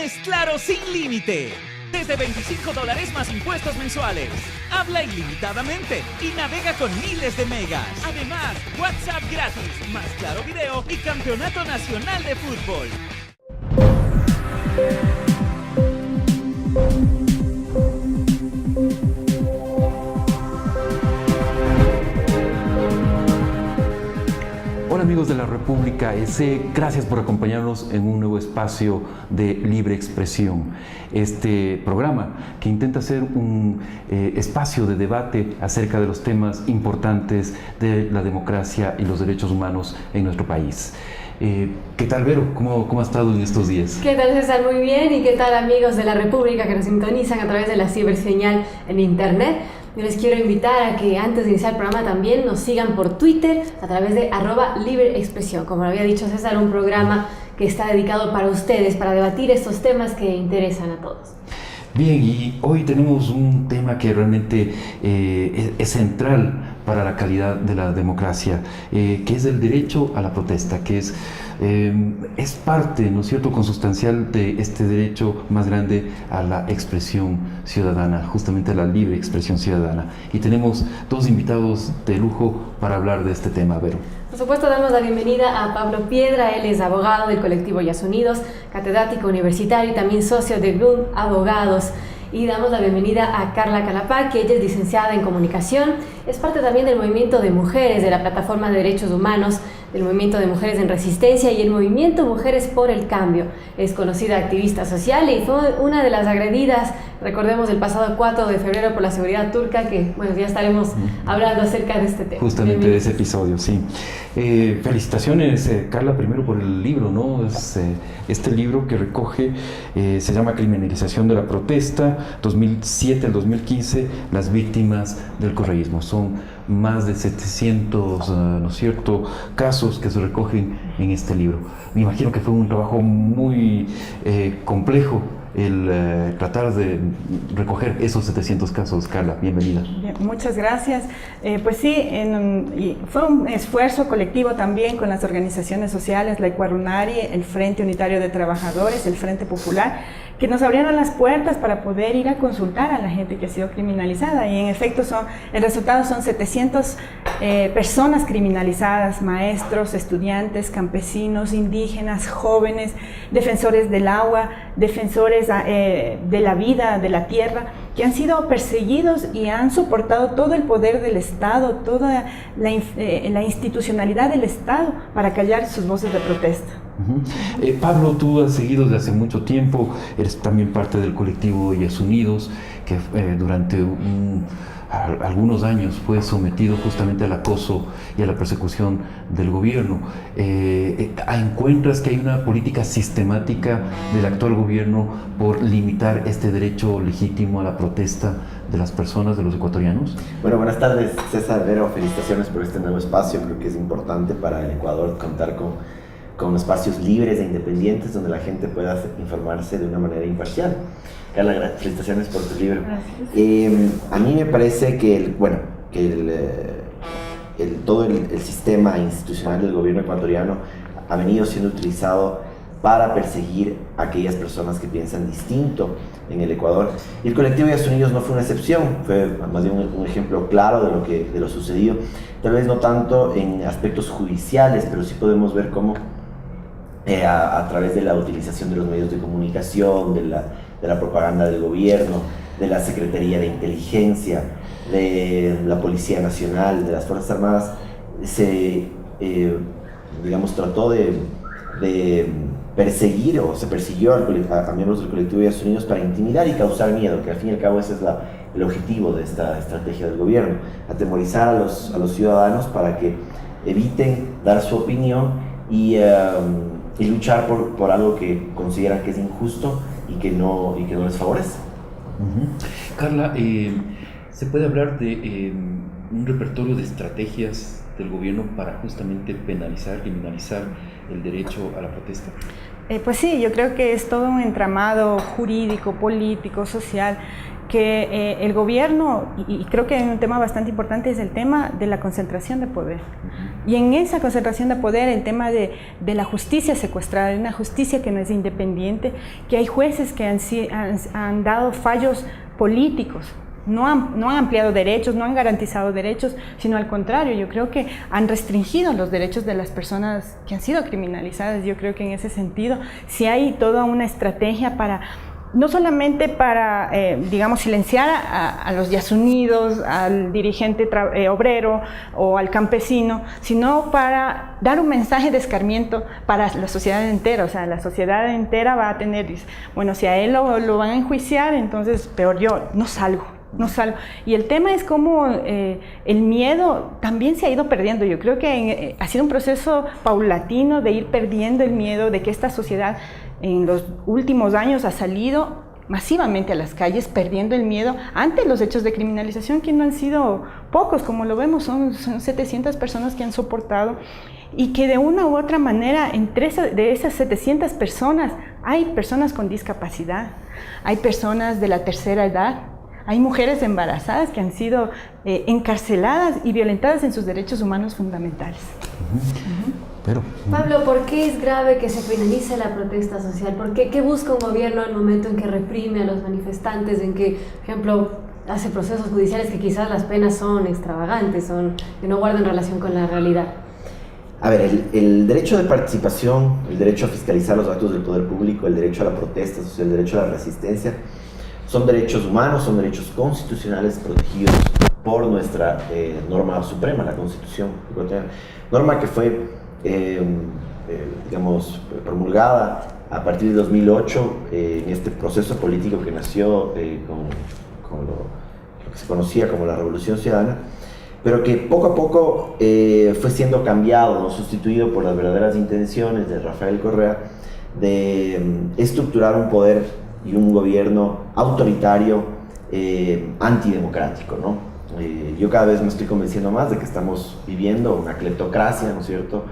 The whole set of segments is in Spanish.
Es Claro sin límite. Desde $25 más impuestos mensuales. Habla ilimitadamente y navega con miles de megas. Además, WhatsApp gratis, más Claro Video y Campeonato Nacional de Fútbol. Hola amigos de la República S, gracias por acompañarnos en un nuevo espacio de libre expresión. Este programa que intenta ser un espacio de debate acerca de los temas importantes de la democracia y los derechos humanos en nuestro país. ¿Qué tal, Vero? ¿Cómo ha estado en estos días? ¿Qué tal, César? Muy bien. ¿Y qué tal, amigos de la República que nos sintonizan a través de la ciberseñal en internet? Yo les quiero invitar a que antes de iniciar el programa también nos sigan por Twitter a través de @LibreExpresión. Como lo había dicho César, un programa que está dedicado para ustedes, para debatir estos temas que interesan a todos. Bien, y hoy tenemos un tema que realmente es central para la calidad de la democracia, que es el derecho a la protesta, que es parte, ¿no es cierto?, consustancial de este derecho más grande a la expresión ciudadana, justamente a la libre expresión ciudadana. Y tenemos dos invitados de lujo para hablar de este tema, Vero. Por supuesto, damos la bienvenida a Pablo Piedra. Él es abogado del colectivo Yas Unidos, catedrático universitario y también socio de Bloom Abogados. Y damos la bienvenida a Carla Calapá, que ella es licenciada en comunicación, es parte también del movimiento de mujeres de la Plataforma de Derechos Humanos, del movimiento de Mujeres en Resistencia y el movimiento Mujeres por el Cambio. Es conocida activista social y fue una de las agredidas, recordemos, el pasado 4 de febrero por la seguridad turca, que bueno, ya estaremos hablando acerca de este tema. Justamente de ese episodio, sí. Felicitaciones, Carla, primero por el libro, ¿no? Este libro que recoge, se llama Criminalización de la Protesta, 2007 al 2015, las víctimas del correísmo. Son más de 700, ¿no es cierto?, casos que se recogen en este libro. Me imagino que fue un trabajo muy complejo el tratar de recoger esos 700 casos. Carla, bienvenida. Bien, muchas gracias. Pues sí, fue un esfuerzo colectivo también con las organizaciones sociales, la Ecuarunari, el Frente Unitario de Trabajadores, el Frente Popular, que nos abrieron las puertas para poder ir a consultar a la gente que ha sido criminalizada. Y en efecto, el resultado son 700 personas criminalizadas: maestros, estudiantes, campesinos, indígenas, jóvenes, defensores del agua, defensores de la vida, de la tierra, que han sido perseguidos y han soportado todo el poder del Estado, toda la institucionalidad del Estado para callar sus voces de protesta. Pablo, tú has seguido desde hace mucho tiempo, eres también parte del colectivo Yas Unidos, que durante algunos años fue sometido justamente al acoso y a la persecución del gobierno. ¿Encuentras que hay una política sistemática del actual gobierno por limitar este derecho legítimo a la protesta de las personas, de los ecuatorianos? Bueno, buenas tardes, César, Vero, felicitaciones por este nuevo espacio. Creo que es importante para el Ecuador contar con espacios libres e independientes donde la gente pueda informarse de una manera imparcial. Carla, felicitaciones por tu libro. A mí me parece que todo el sistema institucional del gobierno ecuatoriano ha venido siendo utilizado para perseguir a aquellas personas que piensan distinto en el Ecuador. Y el colectivo Yas Unidos no fue una excepción, fue más bien un ejemplo claro de lo sucedido. Tal vez no tanto en aspectos judiciales, pero sí podemos ver cómo a través de la utilización de los medios de comunicación, de la propaganda del gobierno, de la Secretaría de Inteligencia, de la Policía Nacional, de las Fuerzas Armadas, se trató de perseguir o se persiguió a miembros del colectivo Yas Unidos para intimidar y causar miedo, que al fin y al cabo ese es el objetivo de esta estrategia del gobierno: atemorizar a los ciudadanos para que eviten dar su opinión y luchar por algo que consideran que es injusto y que no les favorece. Carla, ¿se puede hablar de un repertorio de estrategias del gobierno para justamente criminalizar el derecho a la protesta? Pues sí, yo creo que es todo un entramado jurídico, político, social, que el gobierno, y creo que hay un tema bastante importante, es el tema de la concentración de poder. Y en esa concentración de poder, el tema de la justicia secuestrada, de una justicia que no es independiente, que hay jueces que han dado fallos políticos. No han ampliado derechos, no han garantizado derechos, sino al contrario, yo creo que han restringido los derechos de las personas que han sido criminalizadas. Yo creo que en ese sentido sí hay toda una estrategia para, no solamente para, digamos, silenciar a los yasunidos, al dirigente obrero o al campesino, sino para dar un mensaje de escarmiento para la sociedad entera. O sea, la sociedad entera va a tener, bueno, si a él lo van a enjuiciar, entonces peor yo, no salgo. Y el tema es cómo el miedo también se ha ido perdiendo. Yo creo que ha sido un proceso paulatino de ir perdiendo el miedo, de que esta sociedad en los últimos años ha salido masivamente a las calles, perdiendo el miedo ante los hechos de criminalización, que no han sido pocos, como lo vemos, son 700 personas que han soportado, y que de una u otra manera, de esas 700 personas, hay personas con discapacidad, hay personas de la tercera edad, hay mujeres embarazadas que han sido encarceladas y violentadas en sus derechos humanos fundamentales. Pero, Pablo, ¿por qué es grave que se criminalice la protesta social? ¿Qué busca un gobierno en el momento en que reprime a los manifestantes, en que, por ejemplo, hace procesos judiciales que quizás las penas son extravagantes, que no guardan relación con la realidad? A ver, el derecho de participación, el derecho a fiscalizar los actos del poder público, el derecho a la protesta social, el derecho a la resistencia, son derechos humanos, son derechos constitucionales protegidos por nuestra norma suprema, la Constitución ecuatoriana. Norma que fue, digamos, promulgada a partir de 2008 en este proceso político que nació con lo que se conocía como la Revolución Ciudadana, pero que poco a poco fue siendo cambiado, ¿no? Sustituido por las verdaderas intenciones de Rafael Correa de estructurar un poder y un gobierno autoritario, antidemocrático, ¿no? Yo cada vez me estoy convenciendo más de que estamos viviendo una cleptocracia, ¿no es cierto?,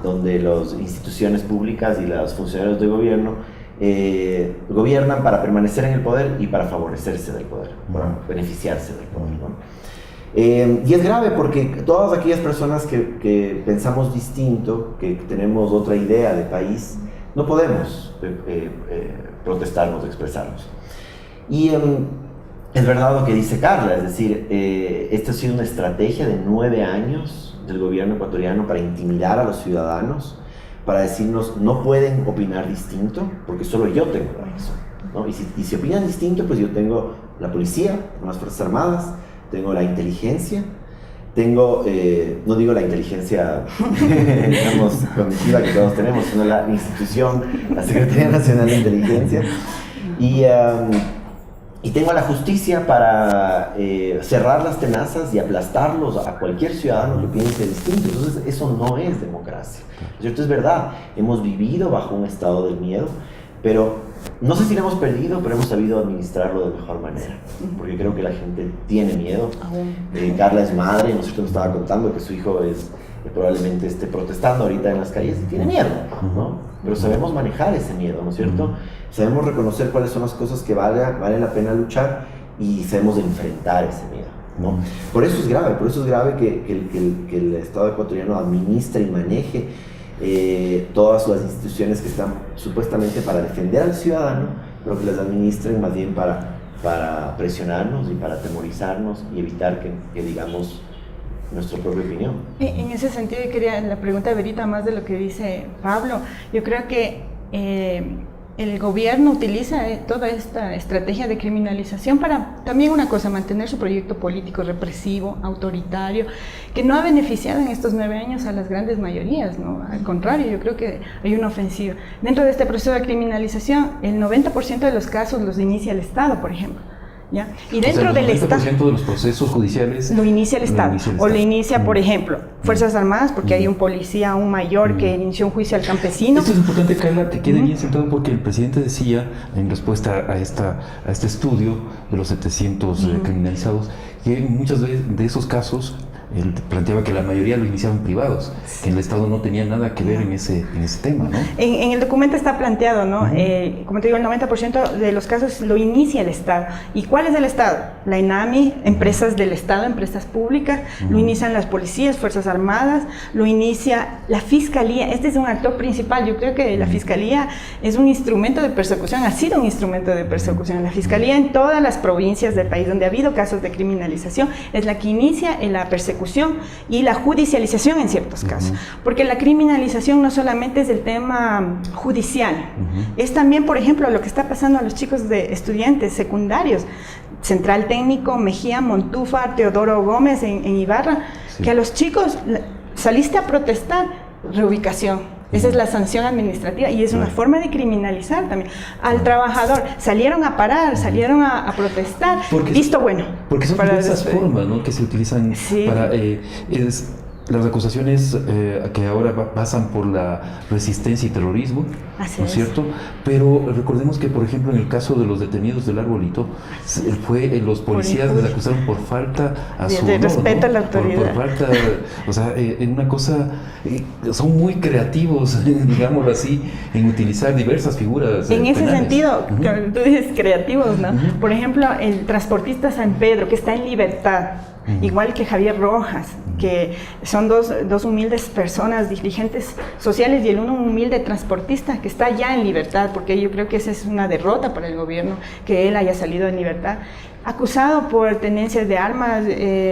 donde las instituciones públicas y los funcionarios de gobierno gobiernan para permanecer en el poder y para favorecerse del poder, para beneficiarse del poder, ¿no? Y es grave porque todas aquellas personas que pensamos distinto, que tenemos otra idea de país, no podemos protestarnos, expresarnos. Y es verdad lo que dice Carla, es decir, esta ha sido una estrategia de 9 años del gobierno ecuatoriano para intimidar a los ciudadanos, para decirnos no pueden opinar distinto porque solo yo tengo la razón, ¿no? Y si opinan distinto, pues yo tengo la policía, las Fuerzas Armadas, tengo la inteligencia, tengo, no digo la inteligencia, digamos, cognitiva que todos tenemos, sino la institución, la Secretaría Nacional de Inteligencia, y tengo a la justicia para cerrar las tenazas y aplastarlos a cualquier ciudadano que piense distinto. Entonces eso no es democracia, ¿cierto? Es verdad, hemos vivido bajo un estado del miedo, pero no sé si lo hemos perdido, pero hemos sabido administrarlo de mejor manera, porque creo que la gente tiene miedo. Carla es madre, nosotros nos estaba contando que su hijo probablemente esté protestando ahorita en las calles y tiene miedo, ¿no? Pero sabemos manejar ese miedo, ¿no es cierto? Sabemos reconocer cuáles son las cosas que vale la pena luchar y sabemos enfrentar ese miedo, ¿no? Por eso es grave que el Estado ecuatoriano administre y maneje todas las instituciones que están supuestamente para defender al ciudadano, pero que las administren más bien para presionarnos y para atemorizarnos y evitar que digamos nuestra propia opinión. En ese sentido, yo quería la pregunta de Verita, más de lo que dice Pablo. Yo creo que el gobierno utiliza toda esta estrategia de criminalización para también una cosa, mantener su proyecto político represivo, autoritario, que no ha beneficiado en estos 9 años a las grandes mayorías, ¿no? Al contrario, yo creo que hay una ofensiva. Dentro de este proceso de criminalización, el 90% de los casos los inicia el Estado, por ejemplo. ¿Ya? Y dentro del Estado, el 90% de los procesos judiciales lo inicia el Estado, o lo inicia, por ejemplo, Fuerzas Armadas, porque hay un policía, un mayor que inició un juicio al campesino. Esto es importante, Carla, que quede bien sentado, porque el presidente decía, en respuesta a este estudio de los 700 criminalizados, que muchas de esos casos él planteaba que la mayoría lo iniciaban privados, que el Estado no tenía nada que ver en ese tema, ¿no? En el documento está planteado, ¿no? Como te digo, el 90% de los casos lo inicia el Estado. ¿Y cuál es el Estado? La ENAMI, empresas del Estado, empresas públicas, lo inician las policías, Fuerzas Armadas, lo inicia la Fiscalía. Este es un actor principal. Yo creo que la Fiscalía es un instrumento de persecución, ha sido un instrumento de persecución. La Fiscalía en todas las provincias del país donde ha habido casos de criminalización es la que inicia en la persecución y la judicialización en ciertos casos. Porque la criminalización no solamente es el tema judicial, es también, por ejemplo, lo que está pasando a los chicos de estudiantes secundarios, Central Técnico, Mejía, Montúfar, Teodoro Gómez en Ibarra, que a los chicos saliste a protestar, reubicación. Esa es la sanción administrativa y es una forma de criminalizar también al trabajador. Salieron a parar, salieron a protestar. Listo, bueno. Porque son diversas formas, ¿no?, que se utilizan para... las acusaciones que ahora pasan por la resistencia y terrorismo, ¿no es cierto? Pero recordemos que, por ejemplo, en el caso de los detenidos del Arbolito, los policías les acusaron por falta a su honor, respeto a la autoridad. Por falta, o sea, en una cosa, son muy creativos, digámoslo así, en utilizar diversas figuras en ese penales. sentido, tú dices creativos, ¿no? Por ejemplo, el transportista San Pedro, que está en libertad, igual que Javier Rojas, que son dos humildes personas, dirigentes sociales, y el uno humilde transportista que está ya en libertad, porque yo creo que esa es una derrota para el gobierno, que él haya salido en libertad, acusado por tenencias de armas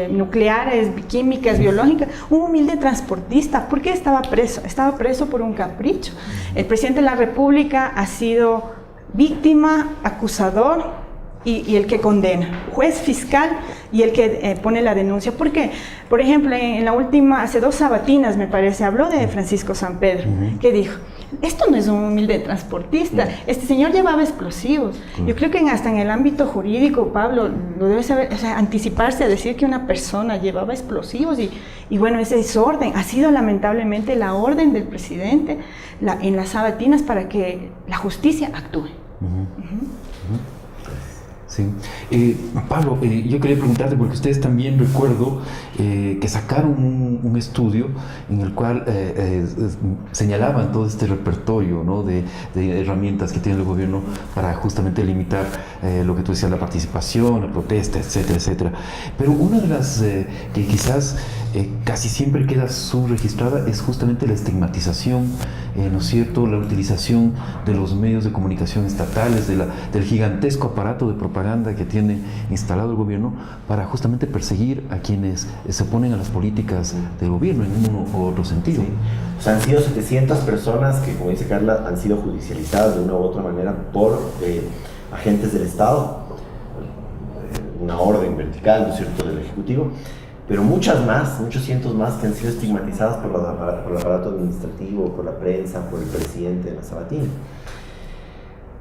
nucleares, químicas, biológicas, un humilde transportista. ¿Por qué estaba preso? Estaba preso por un capricho. El presidente de la República ha sido víctima, acusador, y el que condena, juez, fiscal y el que pone la denuncia. ¿Por qué? Por ejemplo, en la última, hace 2 sabatinas me parece, habló de Francisco San Pedro, que dijo, esto no es un humilde transportista, este señor llevaba explosivos. Yo creo que hasta en el ámbito jurídico, Pablo, lo debe saber, o sea, anticiparse a decir que una persona llevaba explosivos y bueno, ese es orden, ha sido lamentablemente la orden del presidente en las sabatinas para que la justicia actúe. Sí. Pablo, yo quería preguntarte, porque ustedes también recuerdo que sacaron un estudio en el cual señalaban todo este repertorio, ¿no?, de herramientas que tiene el gobierno para justamente limitar lo que tú decías, la participación, la protesta, etcétera, etcétera. Pero una de las que quizás casi siempre queda subregistrada es justamente la estigmatización, ¿no es cierto?, la utilización de los medios de comunicación estatales, del gigantesco aparato de propaganda que tiene instalado el gobierno para justamente perseguir a quienes se oponen a las políticas del gobierno en uno u otro sentido. Sí. O sea, han sido 700 personas que, como dice Carla, han sido judicializadas de una u otra manera por agentes del Estado, una orden vertical, ¿no es cierto?, del Ejecutivo, pero muchos cientos más que han sido estigmatizadas por el aparato administrativo, por la prensa, por el presidente de la sabatina.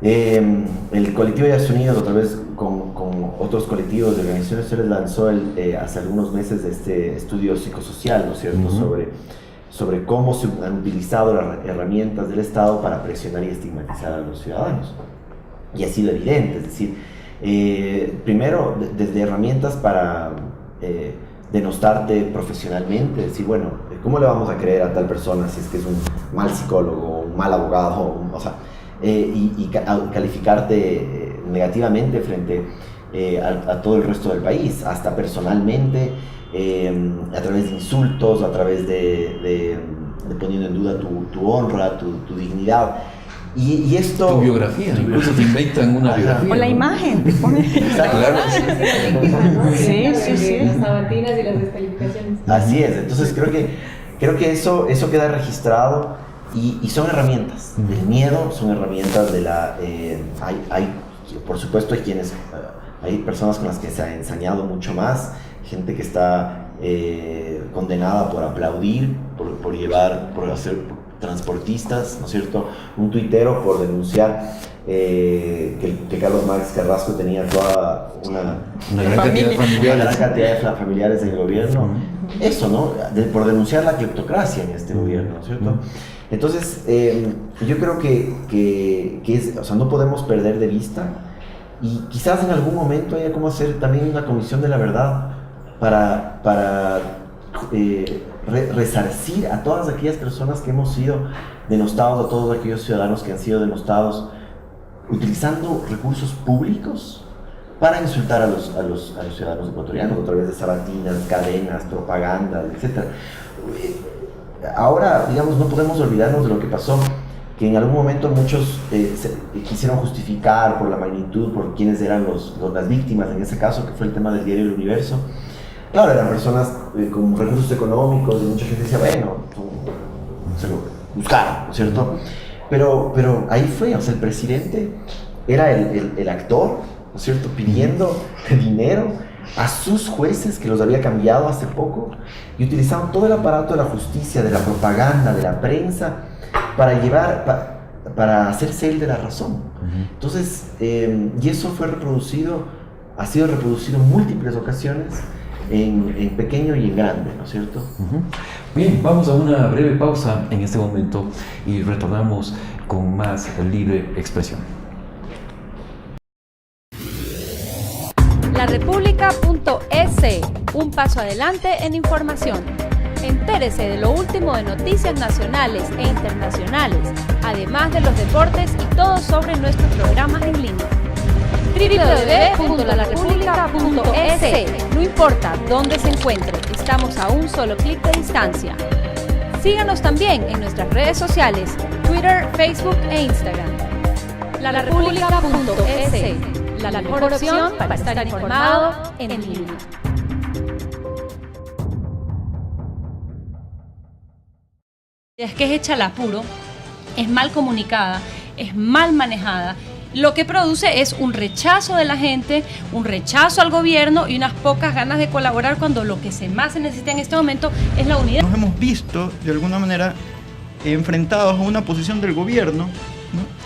El colectivo Yas Unidos, otra vez con otros colectivos de organizaciones sociales, lanzó hace algunos meses este estudio psicosocial, ¿no es cierto?, sobre cómo se han utilizado las herramientas del Estado para presionar y estigmatizar a los ciudadanos. Y ha sido evidente, es decir, primero desde herramientas para denostarte profesionalmente, decir, bueno, ¿cómo le vamos a creer a tal persona si es que es un mal psicólogo, un mal abogado, o sea, y calificarte negativamente frente a todo el resto del país, hasta personalmente, a través de insultos, a través de poniendo en duda tu honra, tu dignidad. Y esto... Tu biografía, incluso te inventan una biografía. O la imagen, te ponen... Claro. Sí. Las sabatinas y las descalificaciones. Así es, entonces creo que eso queda registrado y son herramientas. El miedo son herramientas de la... por supuesto hay personas con las que se ha ensañado mucho más, gente que está condenada por aplaudir, por hacer transportistas, ¿no es cierto? Un tuitero por denunciar que Carlos Márquez Carrasco tenía toda una gran cantidad de familiares en el gobierno. Eso, ¿no? Por denunciar la cleptocracia en este gobierno, ¿no es cierto? Entonces, yo creo que o sea, no podemos perder de vista, y quizás en algún momento haya como hacer también una comisión de la verdad para resarcir a todas aquellas personas que hemos sido denostados, a todos aquellos ciudadanos que han sido denostados, utilizando recursos públicos para insultar a los ciudadanos ecuatorianos a través de sabatinas, cadenas, propaganda, etc. Ahora, digamos, no podemos olvidarnos de lo que pasó, que en algún momento muchos quisieron justificar por la magnitud, por quiénes eran las víctimas, en ese caso, que fue el tema del diario El Universo. Claro, eran personas con recursos económicos y mucha gente decía, bueno, se lo buscaron, ¿no es cierto? Pero ahí fue, o sea, el presidente era el actor, ¿no es cierto?, pidiendo dinero a sus jueces que los había cambiado hace poco y utilizaban todo el aparato de la justicia, de la propaganda, de la prensa para hacerse él de la razón. Entonces, y eso ha sido reproducido en múltiples ocasiones, en pequeño y en grande, ¿no es cierto? Bien, vamos a una breve pausa en este momento y retornamos con más Libre Expresión. larepublica.es, un paso adelante en información. Entérese de lo último de noticias nacionales e internacionales, además de los deportes y todo sobre nuestros programas en línea. www.larepublica.es. No importa dónde se encuentre, estamos a un solo clic de distancia. Síganos también en nuestras redes sociales, Twitter, Facebook e Instagram. larepublica.es, la mejor opción para estar informado en línea. Es que es hecha al apuro, es mal comunicada, es mal manejada. Lo que produce es un rechazo de la gente, un rechazo al gobierno y unas pocas ganas de colaborar cuando lo que más se necesita en este momento es la unidad. Nos hemos visto, de alguna manera, enfrentados a una posición del gobierno, ¿no?,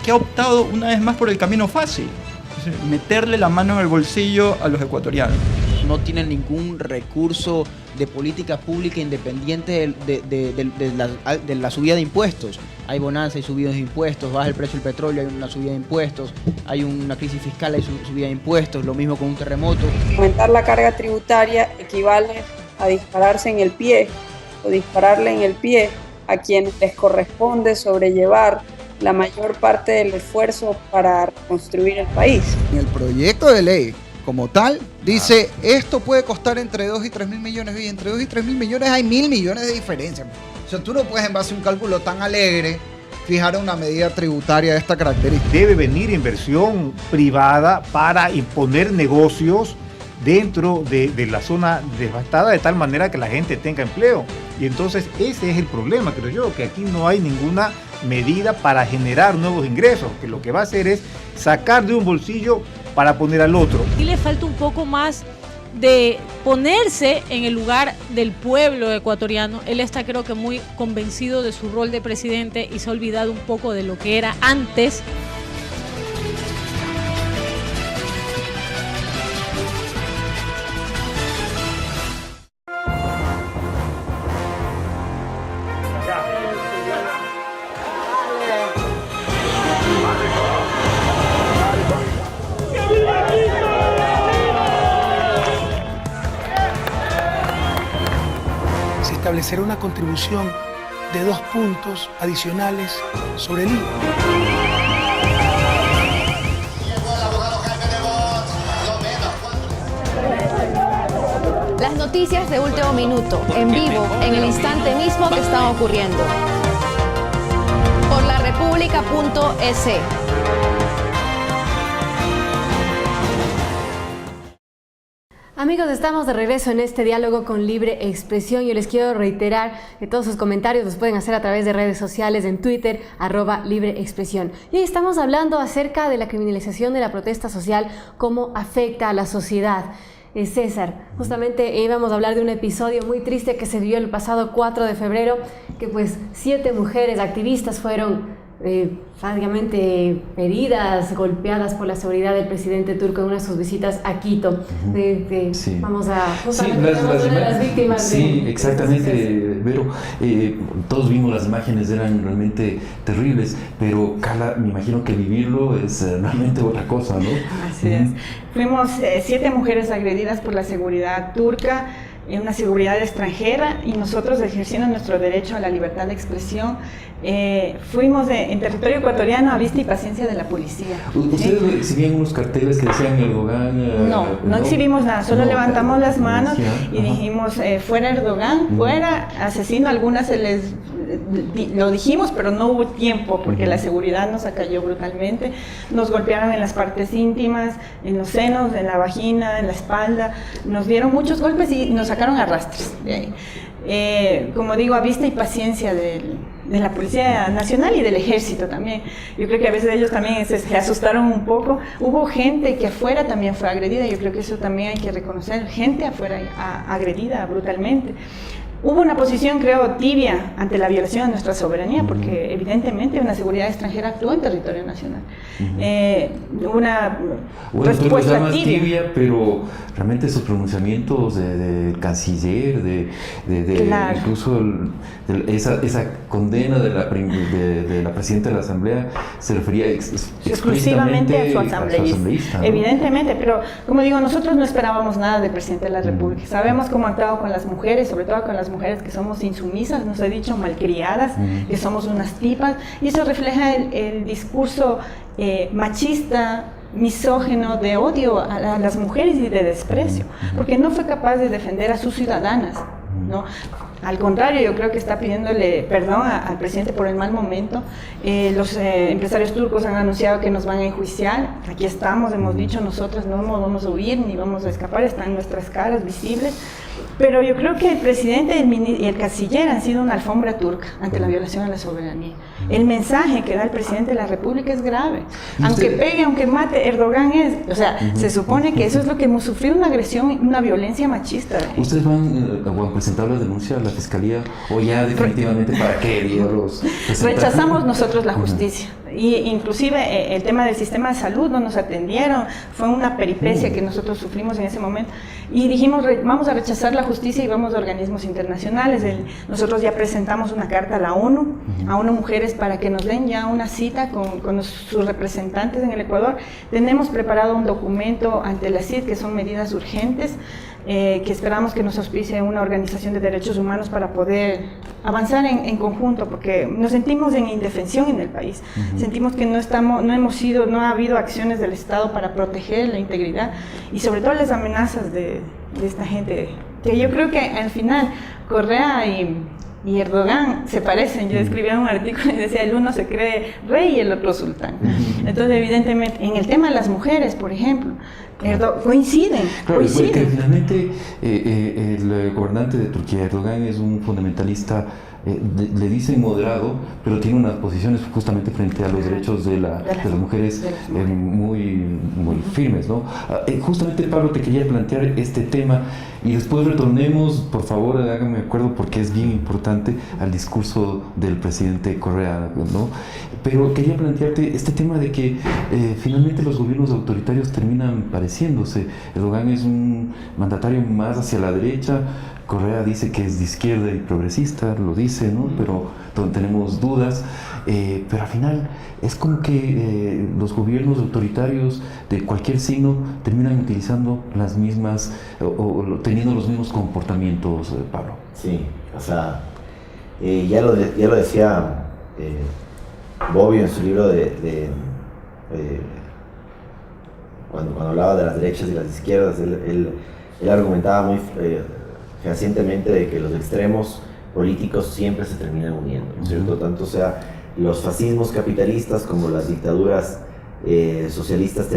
que ha optado una vez más por el camino fácil, es decir, meterle la mano en el bolsillo a los ecuatorianos. No tienen ningún recurso de política pública independiente de la subida de impuestos. Hay bonanza, hay subidas de impuestos, baja el precio del petróleo, hay una subida de impuestos, hay una crisis fiscal, hay subida de impuestos, lo mismo con un terremoto. Aumentar la carga tributaria equivale a dispararse en el pie o dispararle en el pie a quienes les corresponde sobrellevar la mayor parte del esfuerzo para reconstruir el país. En el proyecto de ley como tal, dice, esto puede costar entre 2 y 3 mil millones, y entre 2 y 3 mil millones hay 1.000 millones de diferencia. O sea, tú no puedes, en base a un cálculo tan alegre, fijar una medida tributaria de esta característica. Debe venir inversión privada para imponer negocios dentro de la zona devastada, de tal manera que la gente tenga empleo. Y entonces ese es el problema, creo yo, que aquí no hay ninguna medida para generar nuevos ingresos, que lo que va a hacer es sacar de un bolsillo para poner al otro. Y le falta un poco más de ponerse en el lugar del pueblo ecuatoriano. Él está, creo que, muy convencido de su rol de presidente y se ha olvidado un poco de lo que era antes. Establecer una contribución de 2 puntos adicionales sobre el IVA. Las noticias de último minuto, en vivo, en el instante mismo que están ocurriendo. Por larepublica.es. Amigos, estamos de regreso en este diálogo con Libre Expresión. Yo les quiero reiterar que todos sus comentarios los pueden hacer a través de redes sociales, en Twitter, @LibreExpresión. Y hoy estamos hablando acerca de la criminalización de la protesta social, cómo afecta a la sociedad. César, justamente íbamos a hablar de un episodio muy triste que se vio el pasado 4 de febrero, que pues 7 mujeres activistas fueron prácticamente heridas, golpeadas por la seguridad del presidente turco en una de sus visitas a Quito. Sí. Vamos a justamente las víctimas. Sí, exactamente, Vero. Todos vimos las imágenes, eran realmente terribles, pero Carla, me imagino que vivirlo es realmente otra cosa, ¿no? Así es. Fuimos 7 mujeres agredidas por la seguridad turca. una seguridad extranjera, y nosotros, ejerciendo nuestro derecho a la libertad de expresión, fuimos en territorio ecuatoriano a vista y paciencia de la policía. ¿Ustedes exhibían unos carteles que decían Erdogan? No exhibimos nada, solo levantamos las manos y dijimos, fuera Erdogan, fuera asesino. Algunas lo dijimos, pero no hubo tiempo porque la seguridad nos acalló brutalmente. Nos golpearon en las partes íntimas, en los senos, en la vagina, en la espalda. Nos dieron muchos golpes y nos sacaron a rastros de ahí. Como digo, a vista y paciencia de la Policía Nacional y del Ejército también. Yo creo que a veces ellos también se asustaron un poco. Hubo gente que afuera también fue agredida, yo creo que eso también hay que reconocer, gente afuera agredida brutalmente. Hubo una posición, creo, tibia ante la violación de nuestra soberanía, porque evidentemente una seguridad extranjera actuó en territorio nacional. Una respuesta tibia, pero realmente esos pronunciamientos del canciller, claro, incluso esa condena de la presidenta de la Asamblea se refería exclusivamente a su asambleísta, ¿no? Evidentemente, pero como digo, nosotros no esperábamos nada del presidente de la República. Sabemos cómo ha actuado con las mujeres, sobre todo con las mujeres que somos insumisas, nos he dicho malcriadas, que somos unas tipas, y eso refleja el discurso machista, misógino, de odio a las mujeres y de desprecio, porque no fue capaz de defender a sus ciudadanas, ¿no? Al contrario, yo creo que está pidiéndole perdón al presidente por el mal momento. Los empresarios turcos han anunciado que nos van a enjuiciar. Aquí estamos, hemos dicho, nosotros no vamos a huir ni vamos a escapar, están nuestras caras visibles. Pero yo creo que el presidente y el canciller han sido una alfombra turca ante la violación a la soberanía. El mensaje que da el presidente de la República es grave. Aunque pegue, aunque mate, Erdogan se supone que eso es lo que hemos sufrido, una agresión, una violencia machista. ¿Ustedes van a presentar la denuncia a la Fiscalía o ya definitivamente para qué diablos? Rechazamos nosotros la justicia. Y inclusive el tema del sistema de salud, no nos atendieron, fue una peripecia que nosotros sufrimos en ese momento, y dijimos vamos a rechazar la justicia y vamos a organismos internacionales. Nosotros ya presentamos una carta a la ONU, a ONU Mujeres, para que nos den ya una cita con sus representantes en el Ecuador. Tenemos preparado un documento ante la CID que son medidas urgentes, que esperamos que nos auspicie una organización de derechos humanos para poder avanzar en conjunto, porque nos sentimos en indefensión en el país. Sentimos que no ha habido acciones del Estado para proteger la integridad y sobre todo las amenazas de esta gente, que yo creo que al final Correa y Erdogan se parecen. Yo escribía un artículo y decía, el uno se cree rey y el otro sultán. Entonces, evidentemente, en el tema de las mujeres, por ejemplo, coinciden. Claro, que finalmente el gobernante de Turquía, Erdogan, es un fundamentalista, le dicen moderado, pero tiene unas posiciones justamente frente a los derechos de las mujeres muy firmes, ¿no? Justamente, Pablo, te quería plantear este tema y después retornemos, por favor, hágame acuerdo, porque es bien importante, al discurso del presidente Correa, ¿no? Pero quería plantearte este tema de que finalmente los gobiernos autoritarios terminan pareciéndose. Erdogan es un mandatario más hacia la derecha, Correa dice que es de izquierda y progresista, lo dice, ¿no? Pero tenemos dudas, pero al final es como que los gobiernos autoritarios de cualquier signo terminan utilizando las mismas o teniendo los mismos comportamientos, Pablo. Sí, o sea, ya lo decía Bobbio en su libro cuando hablaba de las derechas y las izquierdas. Él argumentaba muy fehacientemente de que los extremos políticos siempre se terminan uniendo, ¿no es cierto? Tanto sea los fascismos capitalistas como las dictaduras socialistas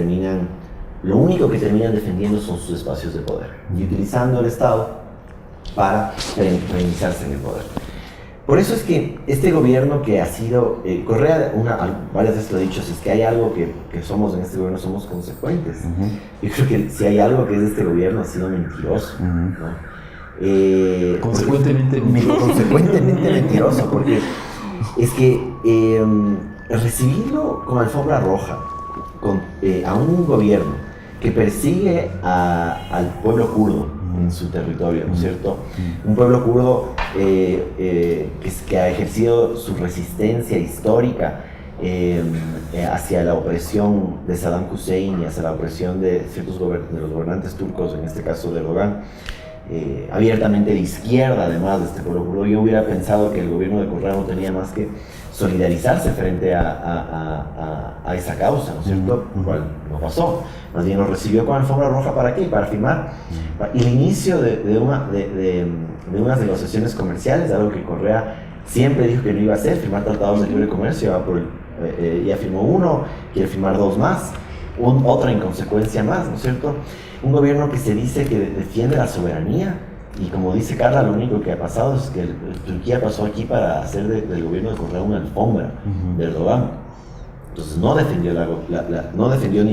lo único que terminan defendiendo son sus espacios de poder y utilizando el Estado para reiniciarse en el poder. Por eso es que este gobierno que ha sido, Correa varias veces lo ha dicho, es que hay algo que somos en este gobierno, somos consecuentes. Yo creo que si hay algo que es de este gobierno, ha sido mentiroso, ¿no? Consecuentemente mentiroso, porque es que recibirlo con alfombra roja a un gobierno que persigue al pueblo kurdo en su territorio, ¿no es cierto? Un pueblo kurdo que ha ejercido su resistencia histórica hacia la opresión de Saddam Hussein y hacia la opresión de ciertos de los gobernantes turcos, en este caso de Erdogan. abiertamente de izquierda, además de este pueblo. Yo hubiera pensado que el gobierno de Correa no tenía más que solidarizarse frente a esa causa, ¿no es cierto? Lo cual no pasó. Más bien nos recibió con alfombra roja, ¿para qué? Para firmar el inicio de unas negociaciones comerciales, algo que Correa siempre dijo que no iba a hacer, firmar tratados de libre comercio. Ya firmó uno, quiere firmar 2 más, otra inconsecuencia más, ¿no es cierto? Un gobierno que se dice que defiende la soberanía, y como dice Carla, lo único que ha pasado es que Turquía pasó aquí para hacer del gobierno de Correa una alfombra de Erdogan. Entonces no defendió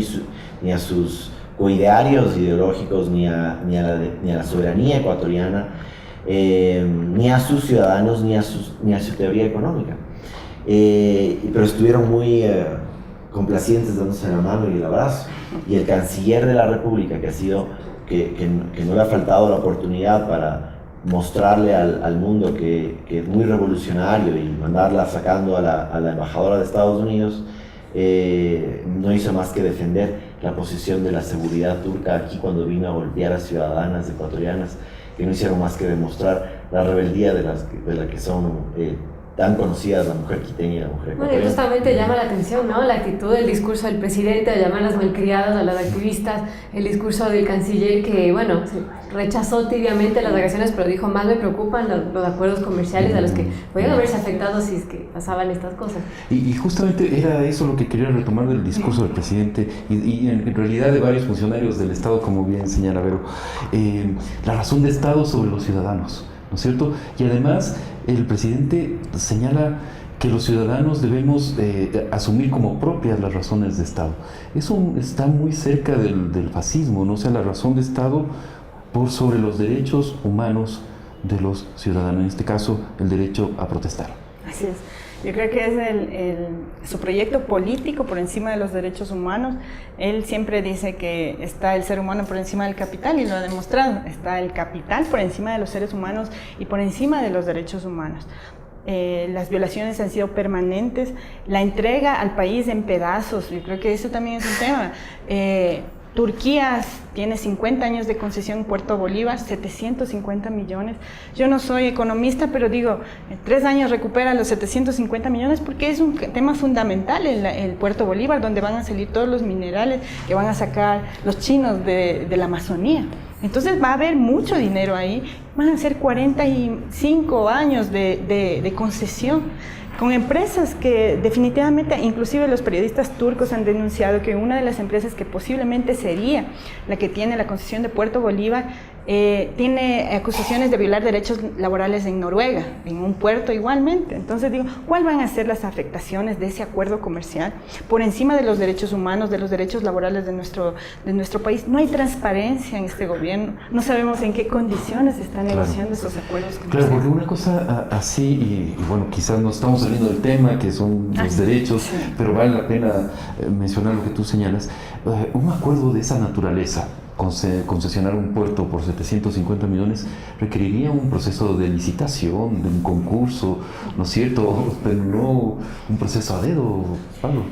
ni a sus coidearios ideológicos, ni a la soberanía ecuatoriana, ni a sus ciudadanos, ni a su teoría económica. Pero estuvieron muy complacientes dándose la mano y el abrazo. Y el canciller de la República, que no le ha faltado la oportunidad para mostrarle al mundo que es muy revolucionario y mandarla sacando a la embajadora de Estados Unidos, no hizo más que defender la posición de la seguridad turca aquí cuando vino a golpear a ciudadanas ecuatorianas que no hicieron más que demostrar la rebeldía de las que son tan conocidas, la mujer quiteña y la mujer ecuatoriana. Bueno, y justamente llama la atención, ¿no? La actitud del discurso del presidente de llamar a las malcriadas, a las activistas, el discurso del canciller que, bueno, rechazó tibiamente las agresiones, pero dijo, más me preocupan los acuerdos comerciales a los que podían haberse afectado si es que pasaban estas cosas. Y justamente era eso lo que quería retomar del discurso del presidente y en realidad de varios funcionarios del Estado, como bien señala Vero, la razón de Estado sobre los ciudadanos, ¿no es cierto? Y además el presidente señala que los ciudadanos debemos asumir como propias las razones de Estado. Eso está muy cerca del fascismo, ¿no? O sea, la razón de Estado por sobre los derechos humanos de los ciudadanos, en este caso el derecho a protestar. Así es. Yo creo que es su proyecto político por encima de los derechos humanos. Él siempre dice que está el ser humano por encima del capital y lo ha demostrado. Está el capital por encima de los seres humanos y por encima de los derechos humanos. Las violaciones han sido permanentes. La entrega al país en pedazos, yo creo que eso también es un tema. Turquía tiene 50 años de concesión en Puerto Bolívar, 750 millones. Yo no soy economista, pero digo, en 3 años recupera los 750 millones porque es un tema fundamental el Puerto Bolívar, donde van a salir todos los minerales que van a sacar los chinos de la Amazonía. Entonces va a haber mucho dinero ahí, van a ser 45 años de concesión, con empresas que definitivamente, inclusive los periodistas turcos han denunciado que una de las empresas que posiblemente sería la que tiene la concesión de Puerto Bolívar, tiene acusaciones de violar derechos laborales en Noruega, en un puerto igualmente. Entonces digo, ¿cuáles van a ser las afectaciones de ese acuerdo comercial por encima de los derechos humanos, de los derechos laborales de nuestro país? No hay transparencia en este gobierno, no sabemos en qué condiciones se están negociando esos acuerdos comerciales. Claro, porque una cosa así, y bueno, quizás no estamos saliendo del tema, que son los derechos, sí, pero vale la pena mencionar lo que tú señalas. Un acuerdo de esa naturaleza, concesionar un puerto por 750 millones, requeriría un proceso de licitación, de un concurso, ¿no es cierto? Pero no un proceso a dedo, Pablo.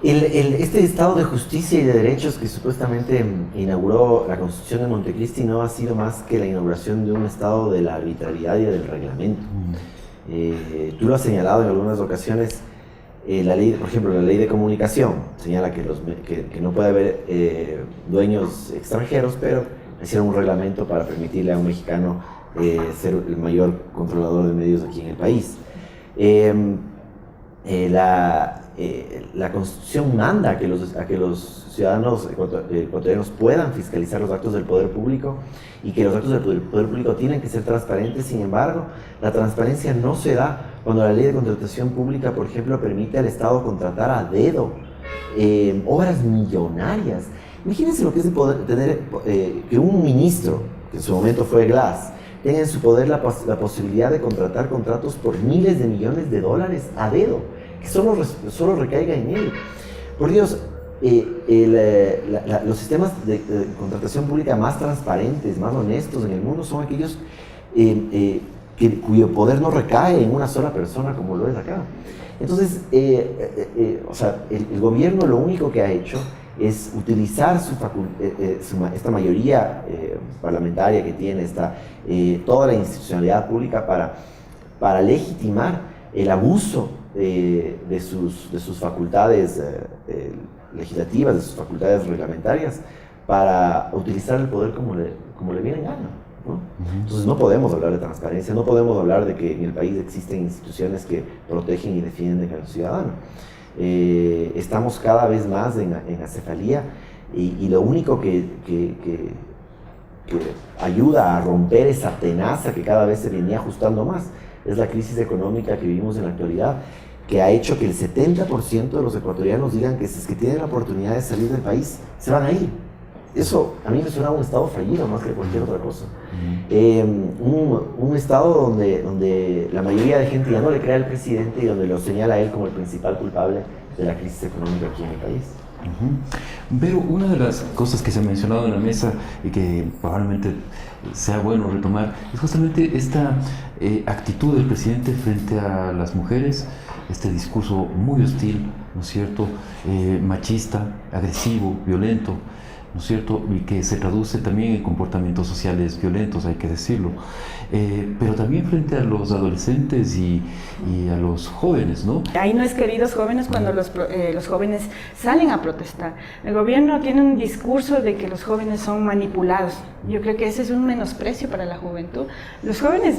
Este Estado de justicia y de derechos que supuestamente inauguró la Constitución de Montecristi no ha sido más que la inauguración de un Estado de la arbitrariedad y del reglamento. Tú lo has señalado en algunas ocasiones. La ley, por ejemplo, la ley de comunicación señala que no puede haber dueños extranjeros, pero hicieron un reglamento para permitirle a un mexicano ser el mayor controlador de medios aquí en el país. La Constitución manda a que los ciudadanos ecuatorianos puedan fiscalizar los actos del poder público y que los actos del poder público tienen que ser transparentes. Sin embargo, la transparencia no se da cuando la ley de contratación pública, por ejemplo, permite al Estado contratar a dedo obras millonarias. Imagínense lo que es tener que un ministro, que en su momento fue Glass, tenga en su poder la posibilidad de contratar contratos por miles de millones de dólares a dedo, que solo recaiga en él. Por Dios, los sistemas de contratación pública más transparentes, más honestos en el mundo son aquellos cuyo poder no recae en una sola persona como lo es acá. Entonces, el gobierno lo único que ha hecho es utilizar esta mayoría parlamentaria que tiene, toda la institucionalidad pública para legitimar el abuso de sus facultades legislativas, de sus facultades reglamentarias, para utilizar el poder como le viene en gana, ¿no? Entonces no podemos hablar de transparencia, no podemos hablar de que en el país existen instituciones que protegen y defienden al ciudadano. Estamos cada vez más en acefalía y lo único que ayuda a romper esa tenaza que cada vez se venía ajustando más es la crisis económica que vivimos en la actualidad, que ha hecho que el 70% de los ecuatorianos digan que si es que tienen la oportunidad de salir del país, se van a ir. Eso a mí me suena a un estado fallido más que cualquier otra cosa. Un estado donde la mayoría de gente ya no le cree al presidente y donde lo señala a él como el principal culpable de la crisis económica aquí en el país. Pero una de las cosas que se ha mencionado en la mesa y que probablemente sea bueno retomar es justamente esta actitud del presidente frente a las mujeres, este discurso muy hostil, ¿no es cierto?, machista, agresivo, violento, ¿no es cierto?, y que se traduce también en comportamientos sociales violentos, hay que decirlo, pero también frente a los adolescentes y a los jóvenes, ¿no? Hay no es queridos jóvenes cuando los jóvenes salen a protestar. El gobierno tiene un discurso de que los jóvenes son manipulados. Yo creo que ese es un menosprecio para la juventud. Los jóvenes,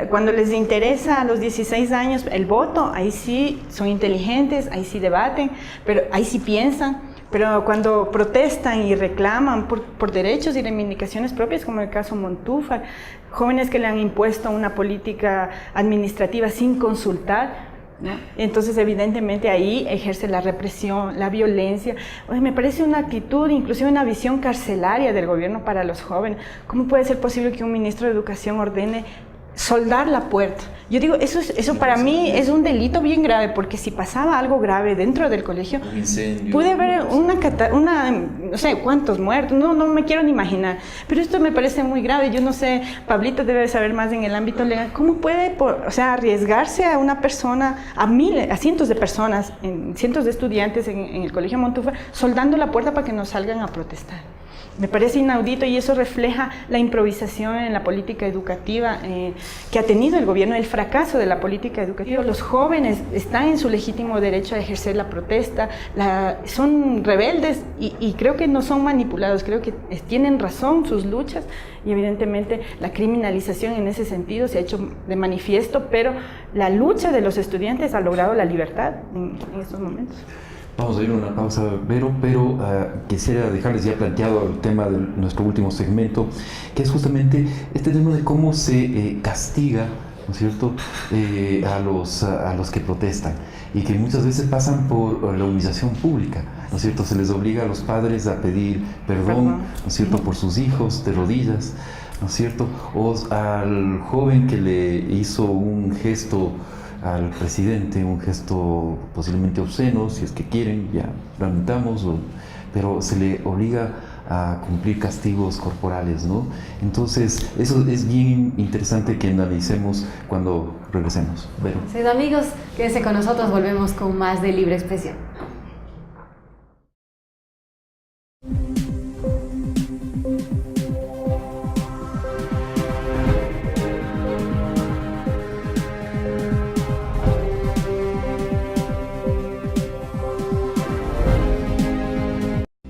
cuando les interesa a los 16 años el voto, ahí sí son inteligentes, ahí sí debaten, pero ahí sí piensan. Pero cuando protestan y reclaman por derechos y reivindicaciones propias, como el caso Montúfar, jóvenes que le han impuesto una política administrativa sin consultar, ¿no? Entonces evidentemente ahí ejerce la represión, la violencia. Oye, me parece una actitud, inclusive una visión carcelaria del gobierno para los jóvenes. ¿Cómo puede ser posible que un ministro de Educación ordene soldar la puerta? Yo digo, eso para mí es un delito bien grave, porque si pasaba algo grave dentro del colegio, pude ver no sé cuántos muertos, no me quiero ni imaginar, pero esto me parece muy grave. Yo no sé, Pablito debe saber más en el ámbito legal, ¿cómo puede arriesgarse a una persona, a cientos de personas, cientos de estudiantes en el colegio Montúfar, soldando la puerta para que no salgan a protestar? Me parece inaudito y eso refleja la improvisación en la política educativa que ha tenido el gobierno, el fracaso de la política educativa. Los jóvenes están en su legítimo derecho a ejercer la protesta, son rebeldes y creo que no son manipulados, creo que tienen razón sus luchas y evidentemente la criminalización en ese sentido se ha hecho de manifiesto, pero la lucha de los estudiantes ha logrado la libertad en estos momentos. Vamos a ir a una pausa, pero quisiera dejarles ya planteado el tema de nuestro último segmento, que es justamente este tema de cómo se castiga, ¿no es cierto?, a los que protestan y que muchas veces pasan por la humillación pública, ¿no es cierto? Se les obliga a los padres a pedir perdón, ¿no es cierto?, por sus hijos de rodillas, ¿no es cierto? O al joven que le hizo un gesto al presidente, un gesto posiblemente obsceno, si es que quieren, ya lamentamos, pero se le obliga a cumplir castigos corporales, ¿no? Entonces, eso es bien interesante que analicemos cuando regresemos. Vero. Sí, amigos, quédense con nosotros, volvemos con más de Libre Expresión.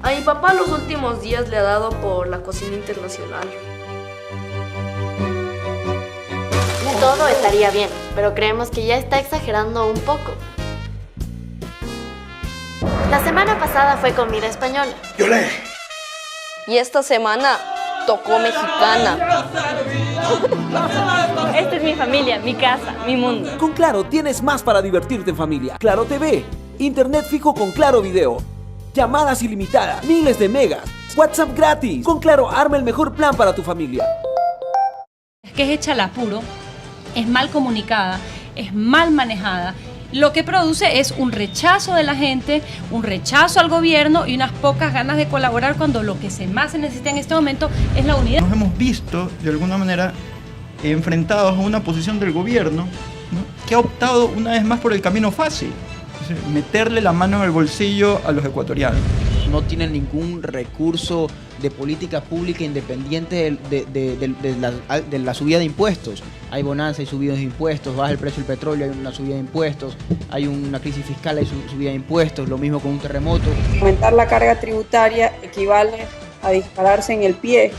A mi papá los últimos días le ha dado por la cocina internacional. Todo estaría bien, pero creemos que ya está exagerando un poco. La semana pasada fue comida española. Y esta semana tocó mexicana. Esta es mi familia, mi casa, mi mundo. Con Claro tienes más para divertirte en familia. Claro TV, internet fijo con Claro Video, llamadas ilimitadas, miles de megas, WhatsApp gratis. Con Claro arma el mejor plan para tu familia. Es que es hecha al apuro, es mal comunicada, es mal manejada. Lo que produce es un rechazo de la gente, un rechazo al gobierno y unas pocas ganas de colaborar cuando lo que más se necesita en este momento es la unidad. Nos hemos visto, de alguna manera, enfrentados a una posición del gobierno, ¿no?, que ha optado una vez más por el camino fácil, es decir, meterle la mano en el bolsillo a los ecuatorianos. no tienen ningún recurso de política pública independiente de la subida de impuestos. Hay bonanza y subidas de impuestos, baja el precio del petróleo, hay una subida de impuestos, hay una crisis fiscal, hay subida de impuestos, lo mismo con un terremoto. Aumentar la carga tributaria equivale a dispararse en el pie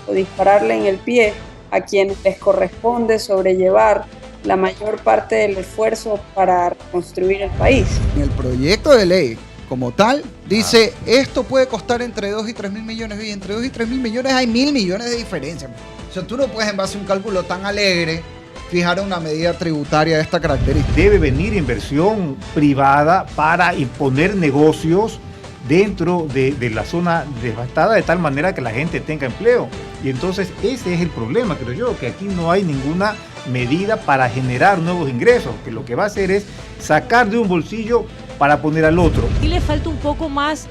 o dispararle en el pie a quienes les corresponde sobrellevar la mayor parte del esfuerzo para reconstruir el país. En el proyecto de ley como tal dice esto puede costar entre 2 y 3 mil millones y entre 2 y 3 mil millones hay 1.000 millones de diferencia. O sea, tú no puedes en base a un cálculo tan alegre fijar una medida tributaria de esta característica. Debe venir inversión privada para imponer negocios dentro de la zona devastada de tal manera que la gente tenga empleo. Y entonces ese es el problema, creo yo, que aquí no hay ninguna medida para generar nuevos ingresos, que lo que va a hacer es sacar de un bolsillo para poner al otro. Y le falta un poco más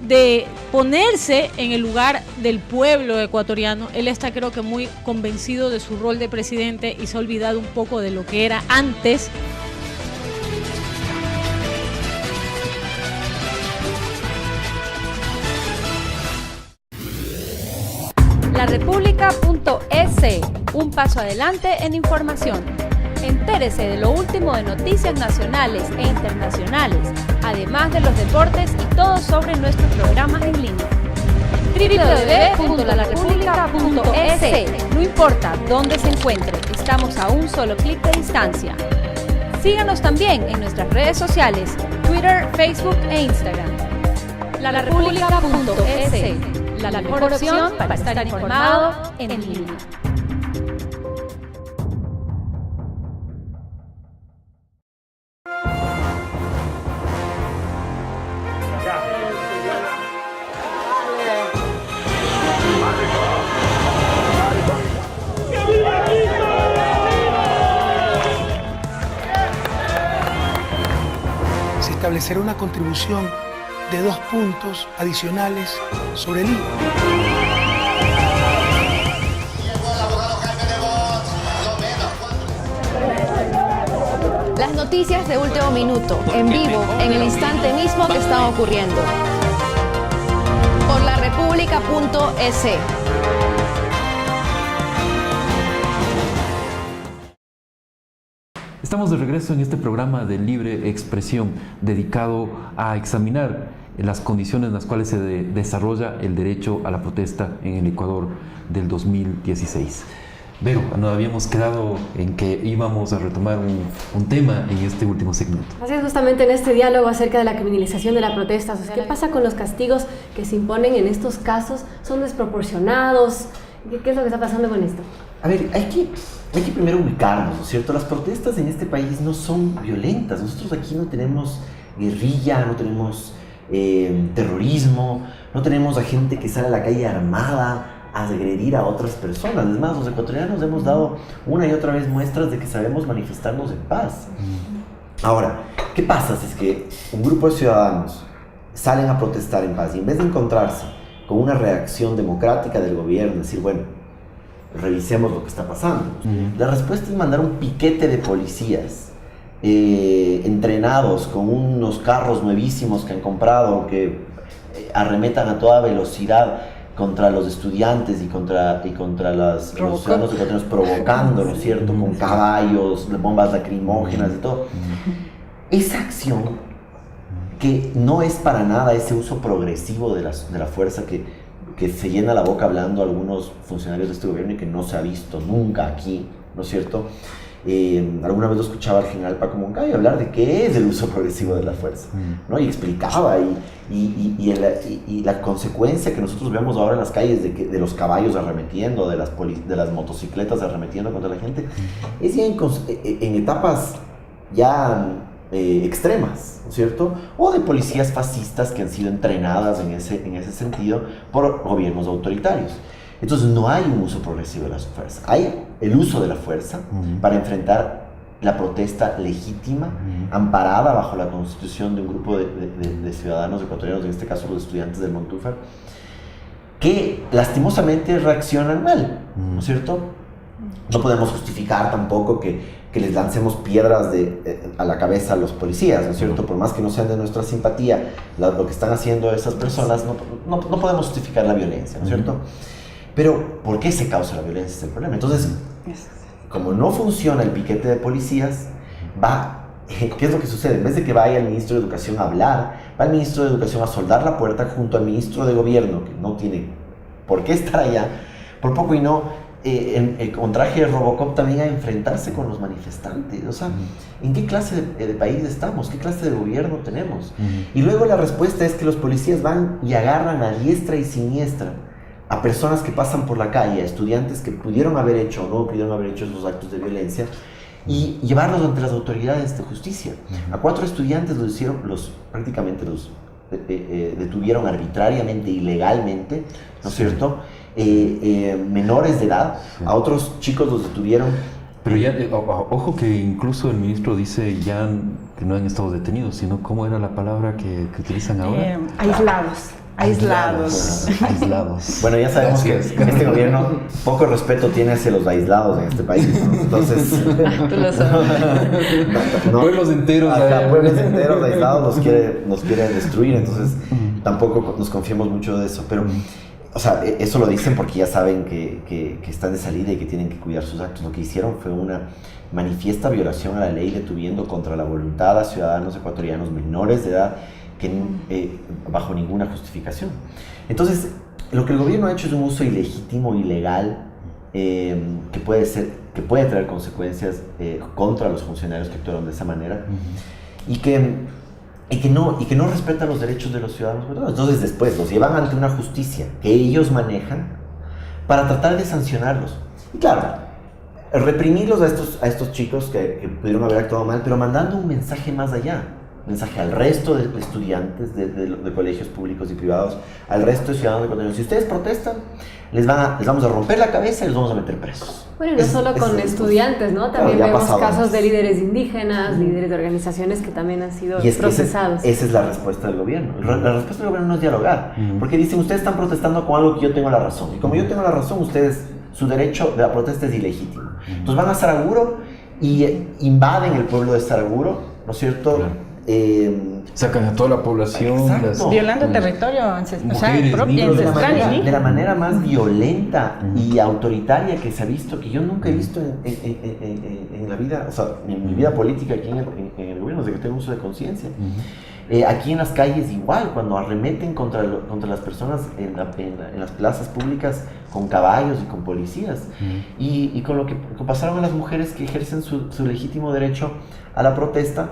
de ponerse en el lugar del pueblo ecuatoriano. Él está, creo que, muy convencido de su rol de presidente y se ha olvidado un poco de lo que era antes. LaRepública.es, un paso adelante en información. Entérese de lo último de noticias nacionales e internacionales, además de los deportes y todo sobre nuestros programas en línea. www.larepublica.es. No importa dónde se encuentre, estamos a un solo clic de distancia. Síganos también en nuestras redes sociales, Twitter, Facebook e Instagram. LaRepública.es, la mejor opción para estar informado en línea. Se establecerá una contribución de 2 puntos adicionales sobre el IVA. Las noticias de último minuto, en vivo, en el instante mismo que están ocurriendo. Por laRepública.es. Estamos de regreso en este programa de libre expresión dedicado a examinar las condiciones en las cuales se desarrolla el derecho a la protesta en el Ecuador del 2016. Vero, nos habíamos quedado en que íbamos a retomar un tema en este último segmento. Así es, justamente en este diálogo acerca de la criminalización de la protesta. O sea, ¿qué pasa con los castigos que se imponen en estos casos? ¿Son desproporcionados? ¿Qué es lo que está pasando con esto? A ver, hay que primero ubicarnos, ¿no es cierto? Las protestas en este país no son violentas. Nosotros aquí no tenemos guerrilla, no tenemos terrorismo, no tenemos a gente que sale a la calle armada a agredir a otras personas. Es más, los ecuatorianos hemos dado una y otra vez muestras de que sabemos manifestarnos en paz. Ahora, ¿qué pasa si es que un grupo de ciudadanos salen a protestar en paz y en vez de encontrarse con una reacción democrática del gobierno, decir, bueno, revisemos lo que está pasando? La respuesta es mandar un piquete de policías entrenados con unos carros nuevísimos que han comprado, que arremetan a toda velocidad contra los estudiantes y contra los ciudadanos ecuatorianos, provocando, ¿no es cierto?, con caballos, bombas lacrimógenas y todo. Esa acción, que no es para nada ese uso progresivo de la fuerza que se llena la boca hablando algunos funcionarios de este gobierno y que no se ha visto nunca aquí, ¿no es cierto? Alguna vez lo escuchaba al general Paco Moncayo hablar de qué es el uso progresivo de la fuerza, ¿no? Y explicaba y la consecuencia que nosotros vemos ahora en las calles de los caballos arremetiendo, de las motocicletas arremetiendo contra la gente, es ya en etapas ya extremas, ¿no es cierto? O de policías fascistas que han sido entrenadas en ese sentido por gobiernos autoritarios. Entonces no hay un uso progresivo de la fuerza, hay el uso de la fuerza para enfrentar la protesta legítima, amparada bajo la constitución de un grupo de ciudadanos ecuatorianos, en este caso los estudiantes del Montúfar, que lastimosamente reaccionan mal, ¿no es cierto? No podemos justificar tampoco que que les lancemos piedras a la cabeza a los policías, ¿no es cierto? Por más que no sean de nuestra simpatía, lo que están haciendo esas personas, no podemos justificar la violencia, ¿no es cierto? Pero, ¿por qué se causa la violencia? Es el problema. Entonces, como no funciona el piquete de policías, ¿qué es lo que sucede? En vez de que vaya el ministro de Educación a hablar, va el ministro de Educación a soldar la puerta junto al ministro de Gobierno, que no tiene por qué estar allá, por poco y no, con traje de Robocop también a enfrentarse con los manifestantes. O sea, ¿en qué clase de país estamos? ¿Qué clase de gobierno tenemos? Y luego la respuesta es que los policías van y agarran a diestra y siniestra a personas que pasan por la calle, a estudiantes que pudieron haber hecho o no pudieron haber hecho esos actos de violencia, y llevarlos ante las autoridades de justicia. A 4 estudiantes prácticamente los detuvieron arbitrariamente, ilegalmente, ¿no es cierto? Menores de edad, a otros chicos los detuvieron. Pero ya, ojo que incluso el ministro dice ya que no han estado detenidos, sino ¿cómo era la palabra que utilizan ahora? Aislados. Bueno, ya sabemos que este gobierno poco respeto tiene hacia los aislados en este país, ¿no? Entonces, tú lo sabes. Pueblos enteros, pueblos enteros aislados nos quiere destruir, entonces tampoco nos confiemos mucho de eso, pero o sea, eso lo dicen porque ya saben que están de salida y que tienen que cuidar sus actos. Lo que hicieron fue una manifiesta violación a la ley, detuviendo contra la voluntad a ciudadanos ecuatorianos menores de edad bajo ninguna justificación. Entonces, lo que el gobierno ha hecho es un uso ilegítimo, ilegal, que puede traer consecuencias contra los funcionarios que actuaron de esa manera, y que no respeta los derechos de los ciudadanos. Entonces después los llevan ante una justicia que ellos manejan para tratar de sancionarlos. Y claro, reprimirlos a estos chicos que pudieron haber actuado mal, pero mandando un mensaje más allá, mensaje al resto de estudiantes de colegios públicos y privados, al resto de ciudadanos ecuatorianos. Si ustedes protestan, les vamos a romper la cabeza y les vamos a meter presos. Bueno, y no solo con estudiantes, ¿no? También vemos casos de líderes indígenas, líderes de organizaciones que también han sido procesados. Esa es la respuesta del gobierno. La respuesta del gobierno no es dialogar, porque dicen, ustedes están protestando con algo que yo tengo la razón. Y como yo tengo la razón, su derecho de la protesta es ilegítimo. Entonces van a Saraguro y invaden el pueblo de Saraguro, ¿no es cierto? Sacan a toda la población, violando territorio ancestral, de la manera más violenta y autoritaria que se ha visto, que yo nunca he visto en la vida, o sea, en mi vida política aquí en el gobierno, desde que tengo uso de conciencia. Aquí en las calles igual, cuando arremeten contra las personas en las plazas públicas con caballos y con policías, y con lo que pasaron a las mujeres que ejercen su legítimo derecho a la protesta.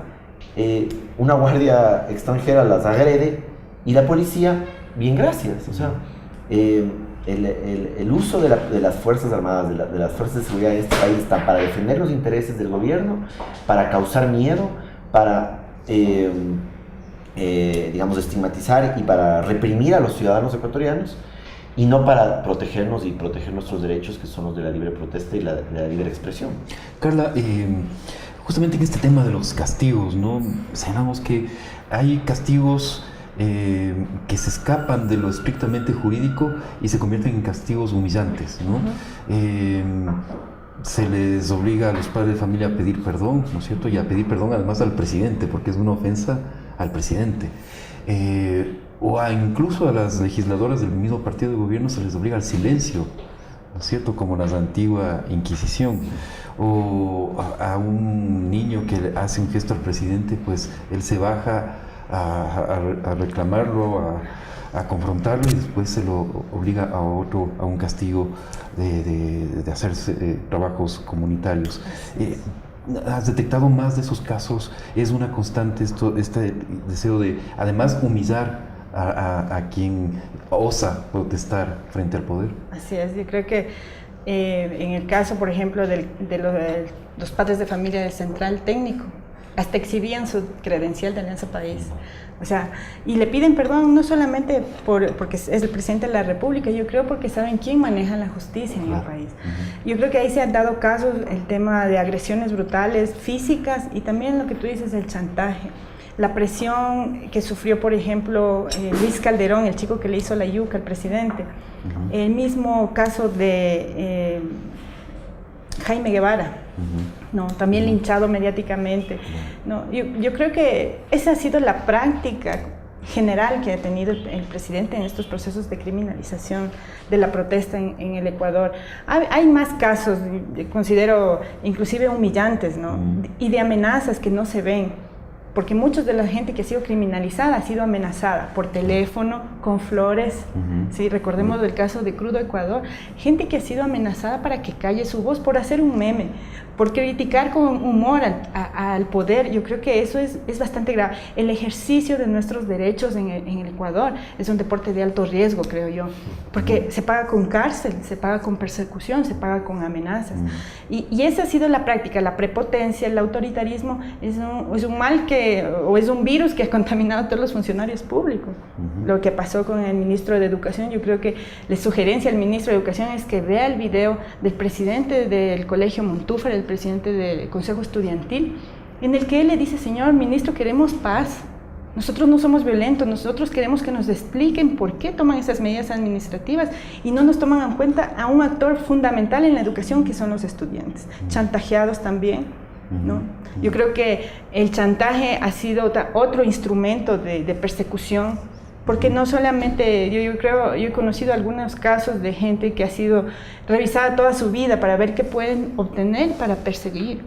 Una guardia extranjera las agrede y la policía, bien gracias. O sea, el uso de las Fuerzas Armadas, de las Fuerzas de Seguridad en este país está para defender los intereses del gobierno, para causar miedo, para digamos, estigmatizar y para reprimir a los ciudadanos ecuatorianos, y no para protegernos y proteger nuestros derechos, que son los de la libre protesta y de la libre expresión. Carla, justamente en este tema de los castigos, ¿no? Sabemos que hay castigos que se escapan de lo estrictamente jurídico y se convierten en castigos humillantes, ¿no? Se les obliga a los padres de familia a pedir perdón, ¿no es cierto? Y a pedir perdón además al presidente, porque es una ofensa al presidente. O incluso a las legisladoras del mismo partido de gobierno se les obliga al silencio, ¿no es cierto? Como la antigua Inquisición. O a un niño que le hace un gesto al presidente, pues él se baja a reclamarlo, a confrontarlo, y después se lo obliga a un castigo de hacer trabajos comunitarios. ¿Has detectado más de esos casos? ¿Es una constante este deseo de, además, humillar a quien osa protestar frente al poder? Así es, yo creo que en el caso, por ejemplo, de los padres de familia del Central Técnico, hasta exhibían su credencial de Alianza País. O sea, y le piden perdón no solamente porque es el presidente de la República, yo creo porque saben quién maneja la justicia en el país. Yo creo que ahí se han dado casos, el tema de agresiones brutales, físicas, y también lo que tú dices, el chantaje. La presión que sufrió, por ejemplo, Luis Calderón, el chico que le hizo la yuca al presidente. El mismo caso de Jaime Guevara, ¿no? También linchado mediáticamente, ¿no? Yo creo que esa ha sido la práctica general que ha tenido el presidente en estos procesos de criminalización de la protesta en el Ecuador. Hay más casos, considero inclusive humillantes, ¿no? Y de amenazas que no se ven, porque mucha de la gente que ha sido criminalizada ha sido amenazada por teléfono, con flores. Sí, recordemos el caso de Crudo Ecuador, gente que ha sido amenazada para que calle su voz por hacer un meme, por criticar con humor al poder. Yo creo que eso es bastante grave. El ejercicio de nuestros derechos en el Ecuador es un deporte de alto riesgo, creo yo, porque se paga con cárcel, se paga con persecución, se paga con amenazas. Y esa ha sido la práctica. La prepotencia, el autoritarismo es un mal o es un virus que ha contaminado a todos los funcionarios públicos. Lo que pasó con el ministro de Educación, yo creo que la sugerencia al ministro de Educación es que vea el video del presidente del Colegio Montúfar, el presidente del Consejo Estudiantil, en el que él le dice: señor ministro, queremos paz, nosotros no somos violentos, nosotros queremos que nos expliquen por qué toman esas medidas administrativas y no nos toman en cuenta a un actor fundamental en la educación, que son los estudiantes, chantajeados también, ¿no? Yo creo que el chantaje ha sido otro instrumento de persecución, porque no solamente, yo he conocido algunos casos de gente que ha sido revisada toda su vida para ver qué pueden obtener para perseguir.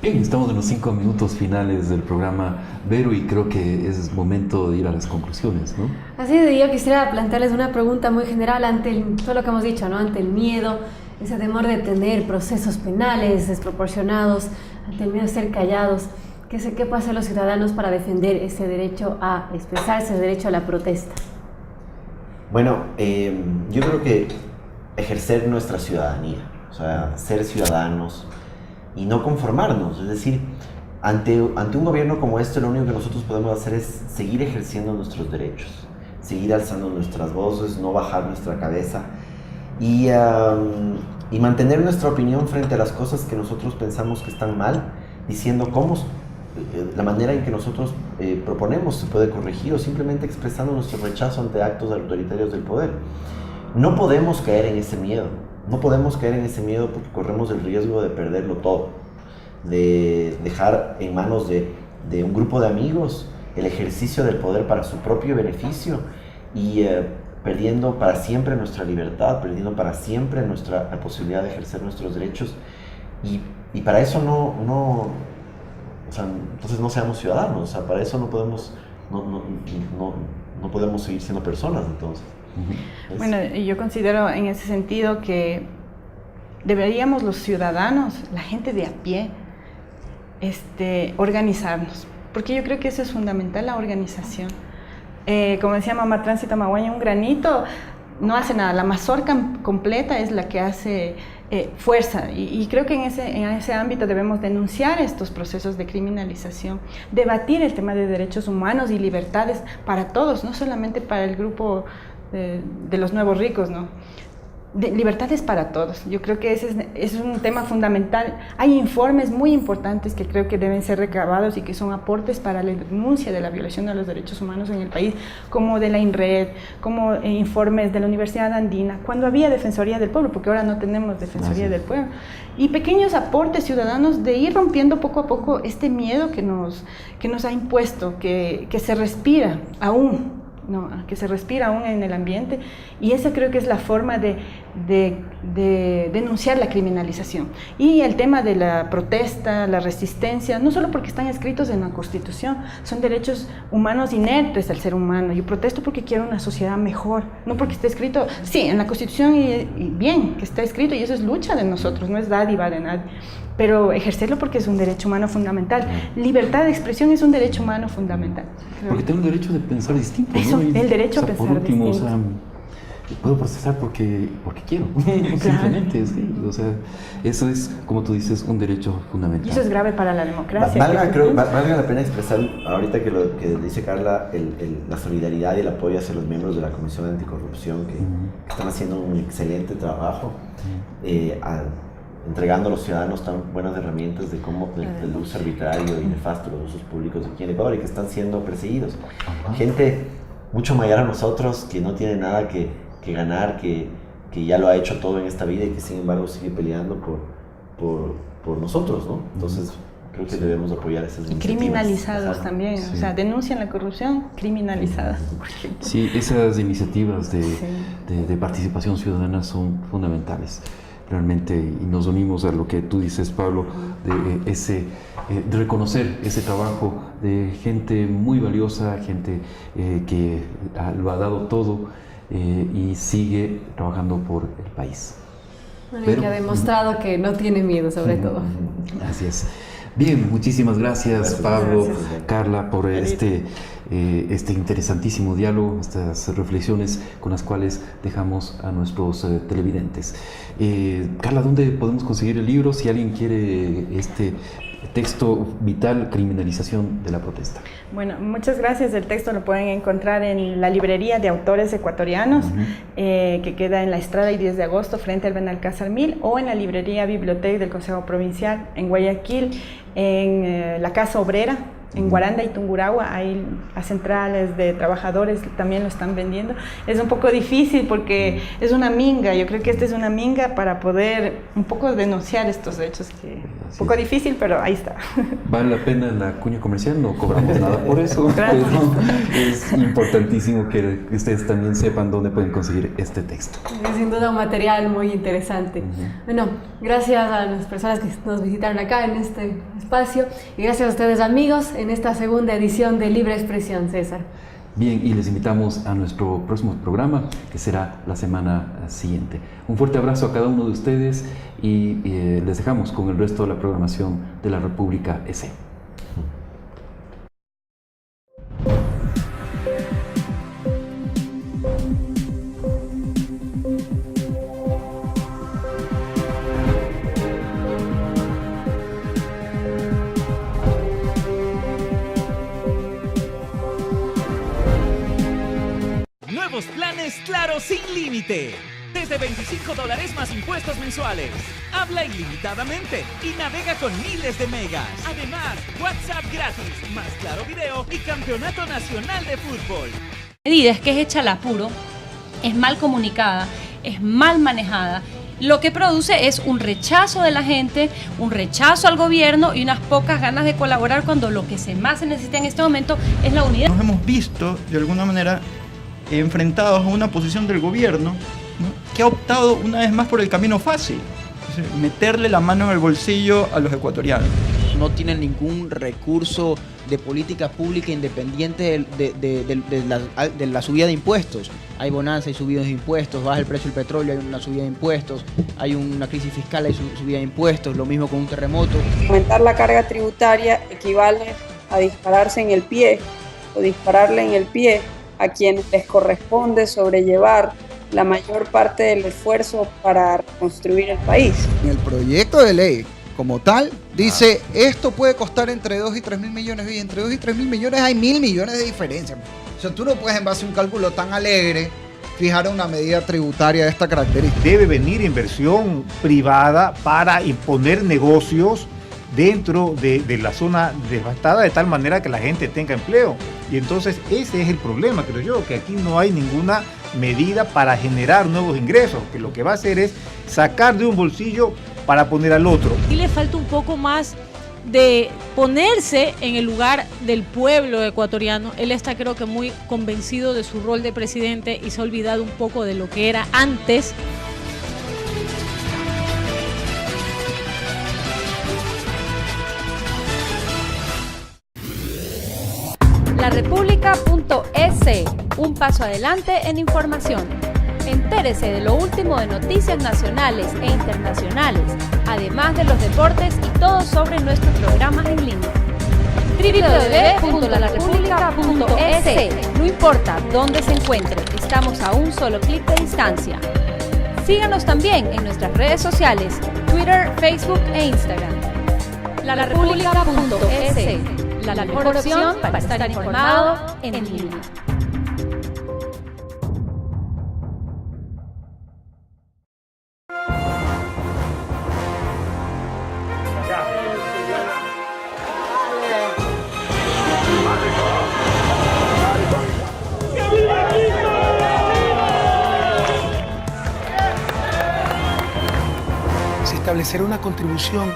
Bien, estamos en los 5 minutos finales del programa, Vero, y creo que es momento de ir a las conclusiones, ¿no? Así es, yo quisiera plantearles una pregunta muy general ante todo lo que hemos dicho, ¿no? Ante el miedo, ese temor de tener procesos penales desproporcionados, ante el miedo de ser callados. ¿Qué pueden hacer los ciudadanos para defender ese derecho a expresarse, ese derecho a la protesta? Bueno, yo creo que ejercer nuestra ciudadanía, o sea, ser ciudadanos y no conformarnos. Es decir, ante un gobierno como este, lo único que nosotros podemos hacer es seguir ejerciendo nuestros derechos, seguir alzando nuestras voces, no bajar nuestra cabeza y mantener nuestra opinión frente a las cosas que nosotros pensamos que están mal, diciendo cómo la manera en que nosotros proponemos se puede corregir, o simplemente expresando nuestro rechazo ante actos autoritarios del poder. No podemos caer en ese miedo, porque corremos el riesgo de perderlo todo, de dejar en manos de un grupo de amigos el ejercicio del poder para su propio beneficio y perdiendo para siempre nuestra libertad, perdiendo para siempre nuestra posibilidad de ejercer nuestros derechos, y para eso entonces no seamos ciudadanos. O sea, para eso no podemos seguir siendo personas, entonces. Bueno, yo considero en ese sentido que deberíamos los ciudadanos, la gente de a pie, organizarnos, porque yo creo que eso es fundamental, la organización. Como decía Mamá Tránsito Maguaña, un granito no hace nada, la mazorca completa es la que hace fuerza, y creo que en ese ámbito debemos denunciar estos procesos de criminalización, debatir el tema de derechos humanos y libertades para todos, no solamente para el grupo de los nuevos ricos, ¿no? Libertades para todos. Yo creo que ese es un tema fundamental. Hay informes muy importantes que creo que deben ser recabados y que son aportes para la denuncia de la violación de los derechos humanos en el país, como de la INRED, como informes de la Universidad Andina, cuando había Defensoría del Pueblo, porque ahora no tenemos Defensoría del Pueblo, y pequeños aportes ciudadanos de ir rompiendo poco a poco este miedo que nos ha impuesto, que se respira aún. No, que se respira aún en el ambiente, y esa creo que es la forma de denunciar la criminalización. Y el tema de la protesta, la resistencia, no solo porque están escritos en la Constitución, son derechos humanos inherentes al ser humano. Yo protesto porque quiero una sociedad mejor, no porque esté escrito, sí, en la Constitución y bien, que está escrito, y eso es lucha de nosotros, no es dádiva de nadie, pero ejercerlo porque es un derecho humano fundamental. Libertad de expresión es un derecho humano fundamental. Porque tengo el derecho de pensar distinto, eso, ¿no? el derecho a pensar distinto. Por último, puedo procesar porque quiero, simplemente, sí. O sea, eso es, como tú dices, un derecho fundamental. Y eso es grave para la democracia. Valga la pena expresar, ahorita que dice Carla, la solidaridad y el apoyo hacia los miembros de la Comisión Anticorrupción que están haciendo un excelente trabajo, entregando a los ciudadanos tan buenas herramientas de cómo del uso arbitrario y nefasto de los usos públicos aquí en Ecuador, y que están siendo perseguidos. Gente mucho mayor a nosotros, que no tiene nada que ganar, que que ya lo ha hecho todo en esta vida y que sin embargo sigue peleando por nosotros, ¿no? Entonces creo que debemos apoyar esas iniciativas. Criminalizados también, o sea, denuncian la corrupción criminalizadas, por ejemplo. Sí, esas iniciativas de participación ciudadana son fundamentales, realmente, y nos unimos a lo que tú dices, Pablo, de reconocer ese trabajo de gente muy valiosa, gente que lo ha dado todo y sigue trabajando por el país. Bueno, y que ha demostrado que no tiene miedo, sobre todo. Así es. Bien, muchísimas gracias, Pablo, Carla, por este interesantísimo diálogo, estas reflexiones con las cuales dejamos a nuestros televidentes. Carla, ¿dónde podemos conseguir el libro si alguien quiere este texto vital, Criminalización de la protesta? Bueno, muchas gracias. El texto lo pueden encontrar en la librería de autores ecuatorianos, que queda en la Estrada y 10 de agosto frente al Benalcázar 1000, o en la librería Biblioteca del Consejo Provincial en Guayaquil, en la Casa Obrera, en Guaranda y Tungurahua. Hay a centrales de trabajadores que también lo están vendiendo. Es un poco difícil porque es una minga. Yo creo que esta es una minga para poder un poco denunciar estos hechos. Un poco difícil, pero ahí está. ¿Vale la pena la cuña comercial? No cobramos nada por eso. Pero es importantísimo que ustedes también sepan dónde pueden conseguir este texto. Es sin duda un material muy interesante. Bueno, gracias a las personas que nos visitaron acá en este espacio y gracias a ustedes, amigos, en esta segunda edición de Libre Expresión, César. Bien, y les invitamos a nuestro próximo programa, que será la semana siguiente. Un fuerte abrazo a cada uno de ustedes y les dejamos con el resto de la programación de la República S. Nuevos planes Claro sin límite. Desde $25 más impuestos mensuales. Habla ilimitadamente y navega con miles de megas. Además, WhatsApp gratis, más Claro Video y Campeonato Nacional de Fútbol. Medida es que es hecha al apuro, es mal comunicada, es mal manejada. Lo que produce es un rechazo de la gente, un rechazo al gobierno y unas pocas ganas de colaborar cuando lo que más se necesita en este momento es la unidad. Nos hemos visto, de alguna manera, enfrentados a una posición del gobierno, ¿no?, que ha optado una vez más por el camino fácil, es decir, meterle la mano en el bolsillo a los ecuatorianos. No tienen ningún recurso de política pública independiente de la subida de impuestos. Hay bonanza, hay subidas de impuestos, baja el precio del petróleo, hay una subida de impuestos, hay una crisis fiscal, hay subida de impuestos, lo mismo con un terremoto. Aumentar la carga tributaria equivale a dispararse en el pie o dispararle en el pie a quienes les corresponde sobrellevar la mayor parte del esfuerzo para reconstruir el país. En el proyecto de ley como tal dice esto puede costar entre 2 y 3 mil millones, y entre 2 y 3 mil millones hay 1.000 millones de diferencia. O sea, tú no puedes, en base a un cálculo tan alegre, fijar una medida tributaria de esta característica. Debe venir inversión privada para imponer negocios dentro de la zona devastada, de tal manera que la gente tenga empleo. Y entonces ese es el problema, creo yo, que aquí no hay ninguna medida para generar nuevos ingresos, que lo que va a hacer es sacar de un bolsillo para poner al otro. Y le falta un poco más de ponerse en el lugar del pueblo ecuatoriano. Él está, creo que, muy convencido de su rol de presidente y se ha olvidado un poco de lo que era antes. larepublica.es, un paso adelante en información. Entérese de lo último de noticias nacionales e internacionales, además de los deportes y todo sobre nuestros programas en línea. www.larepublica.es. No importa dónde se encuentre, estamos a un solo clic de distancia. Síganos también en nuestras redes sociales, Twitter, Facebook e Instagram. larepublica.es, la mejor opción para estar informado en línea. establecerá una contribución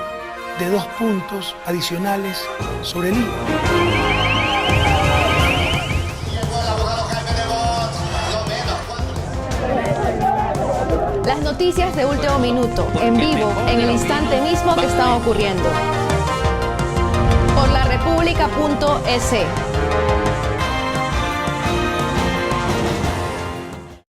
de 2 puntos adicionales sobre el IVA. Las noticias de último minuto, en vivo, en el instante mismo que están ocurriendo. Por laRepública.es.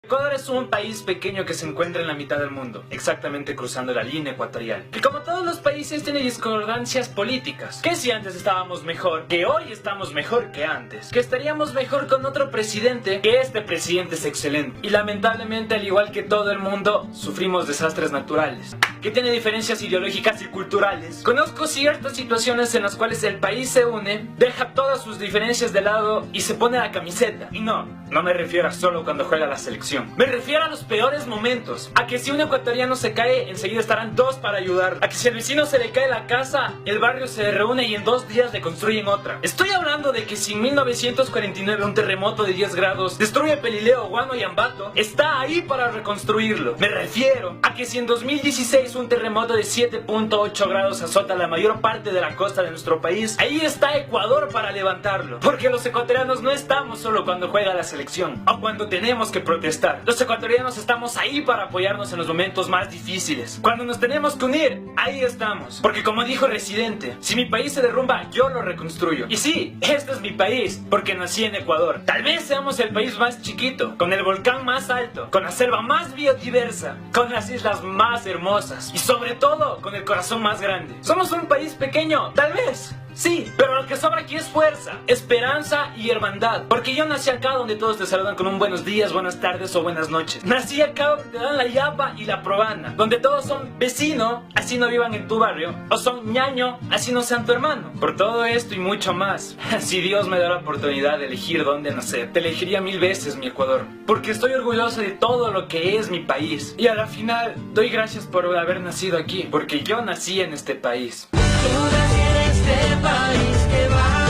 Ecuador es un país pequeño que se encuentra en la mitad del mundo, exactamente cruzando la línea ecuatorial, que como todos los países tiene discordancias políticas, que si antes estábamos mejor, que hoy estamos mejor que antes, que estaríamos mejor con otro presidente, que este presidente es excelente, y lamentablemente al igual que todo el mundo, sufrimos desastres naturales, que tiene diferencias ideológicas y culturales. Conozco ciertas situaciones en las cuales el país se une, deja todas sus diferencias de lado y se pone la camiseta, y no me refiero a solo cuando juega la selección. Me refiero a los peores momentos, a que si un ecuatoriano se cae, enseguida estarán 2 para ayudar, a que si al vecino se le cae la casa, el barrio se reúne y en 2 días le construyen otra. Estoy hablando de que si en 1949 un terremoto de 10 grados destruye Pelileo, Guano y Ambato, está ahí para reconstruirlo. Me refiero a que si en 2016 un terremoto de 7.8 grados azota la mayor parte de la costa de nuestro país, ahí está Ecuador para levantarlo, porque los ecuatorianos no estamos solo cuando juega la selección o cuando tenemos que protestar. Los ecuatorianos estamos ahí para apoyarnos en los momentos más difíciles. Cuando nos tenemos que unir, ahí estamos. Porque como dijo Residente, si mi país se derrumba, yo lo reconstruyo. Y sí, este es mi país, porque nací en Ecuador. Tal vez seamos el país más chiquito, con el volcán más alto, con la selva más biodiversa, con las islas más hermosas y sobre todo, con el corazón más grande. Somos un país pequeño, tal vez. Sí, pero lo que sobra aquí es fuerza, esperanza y hermandad. Porque yo nací acá donde todos te saludan con un buenos días, buenas tardes o buenas noches. Nací acá donde te dan la yapa y la probana, donde todos son vecino, así no vivan en tu barrio, o son ñaño, así no sean tu hermano. Por todo esto y mucho más, si Dios me da la oportunidad de elegir dónde nacer, te elegiría 1000 veces mi Ecuador. Porque estoy orgulloso de todo lo que es mi país. Y a la final, doy gracias por haber nacido aquí, porque yo nací en este país. Este país que va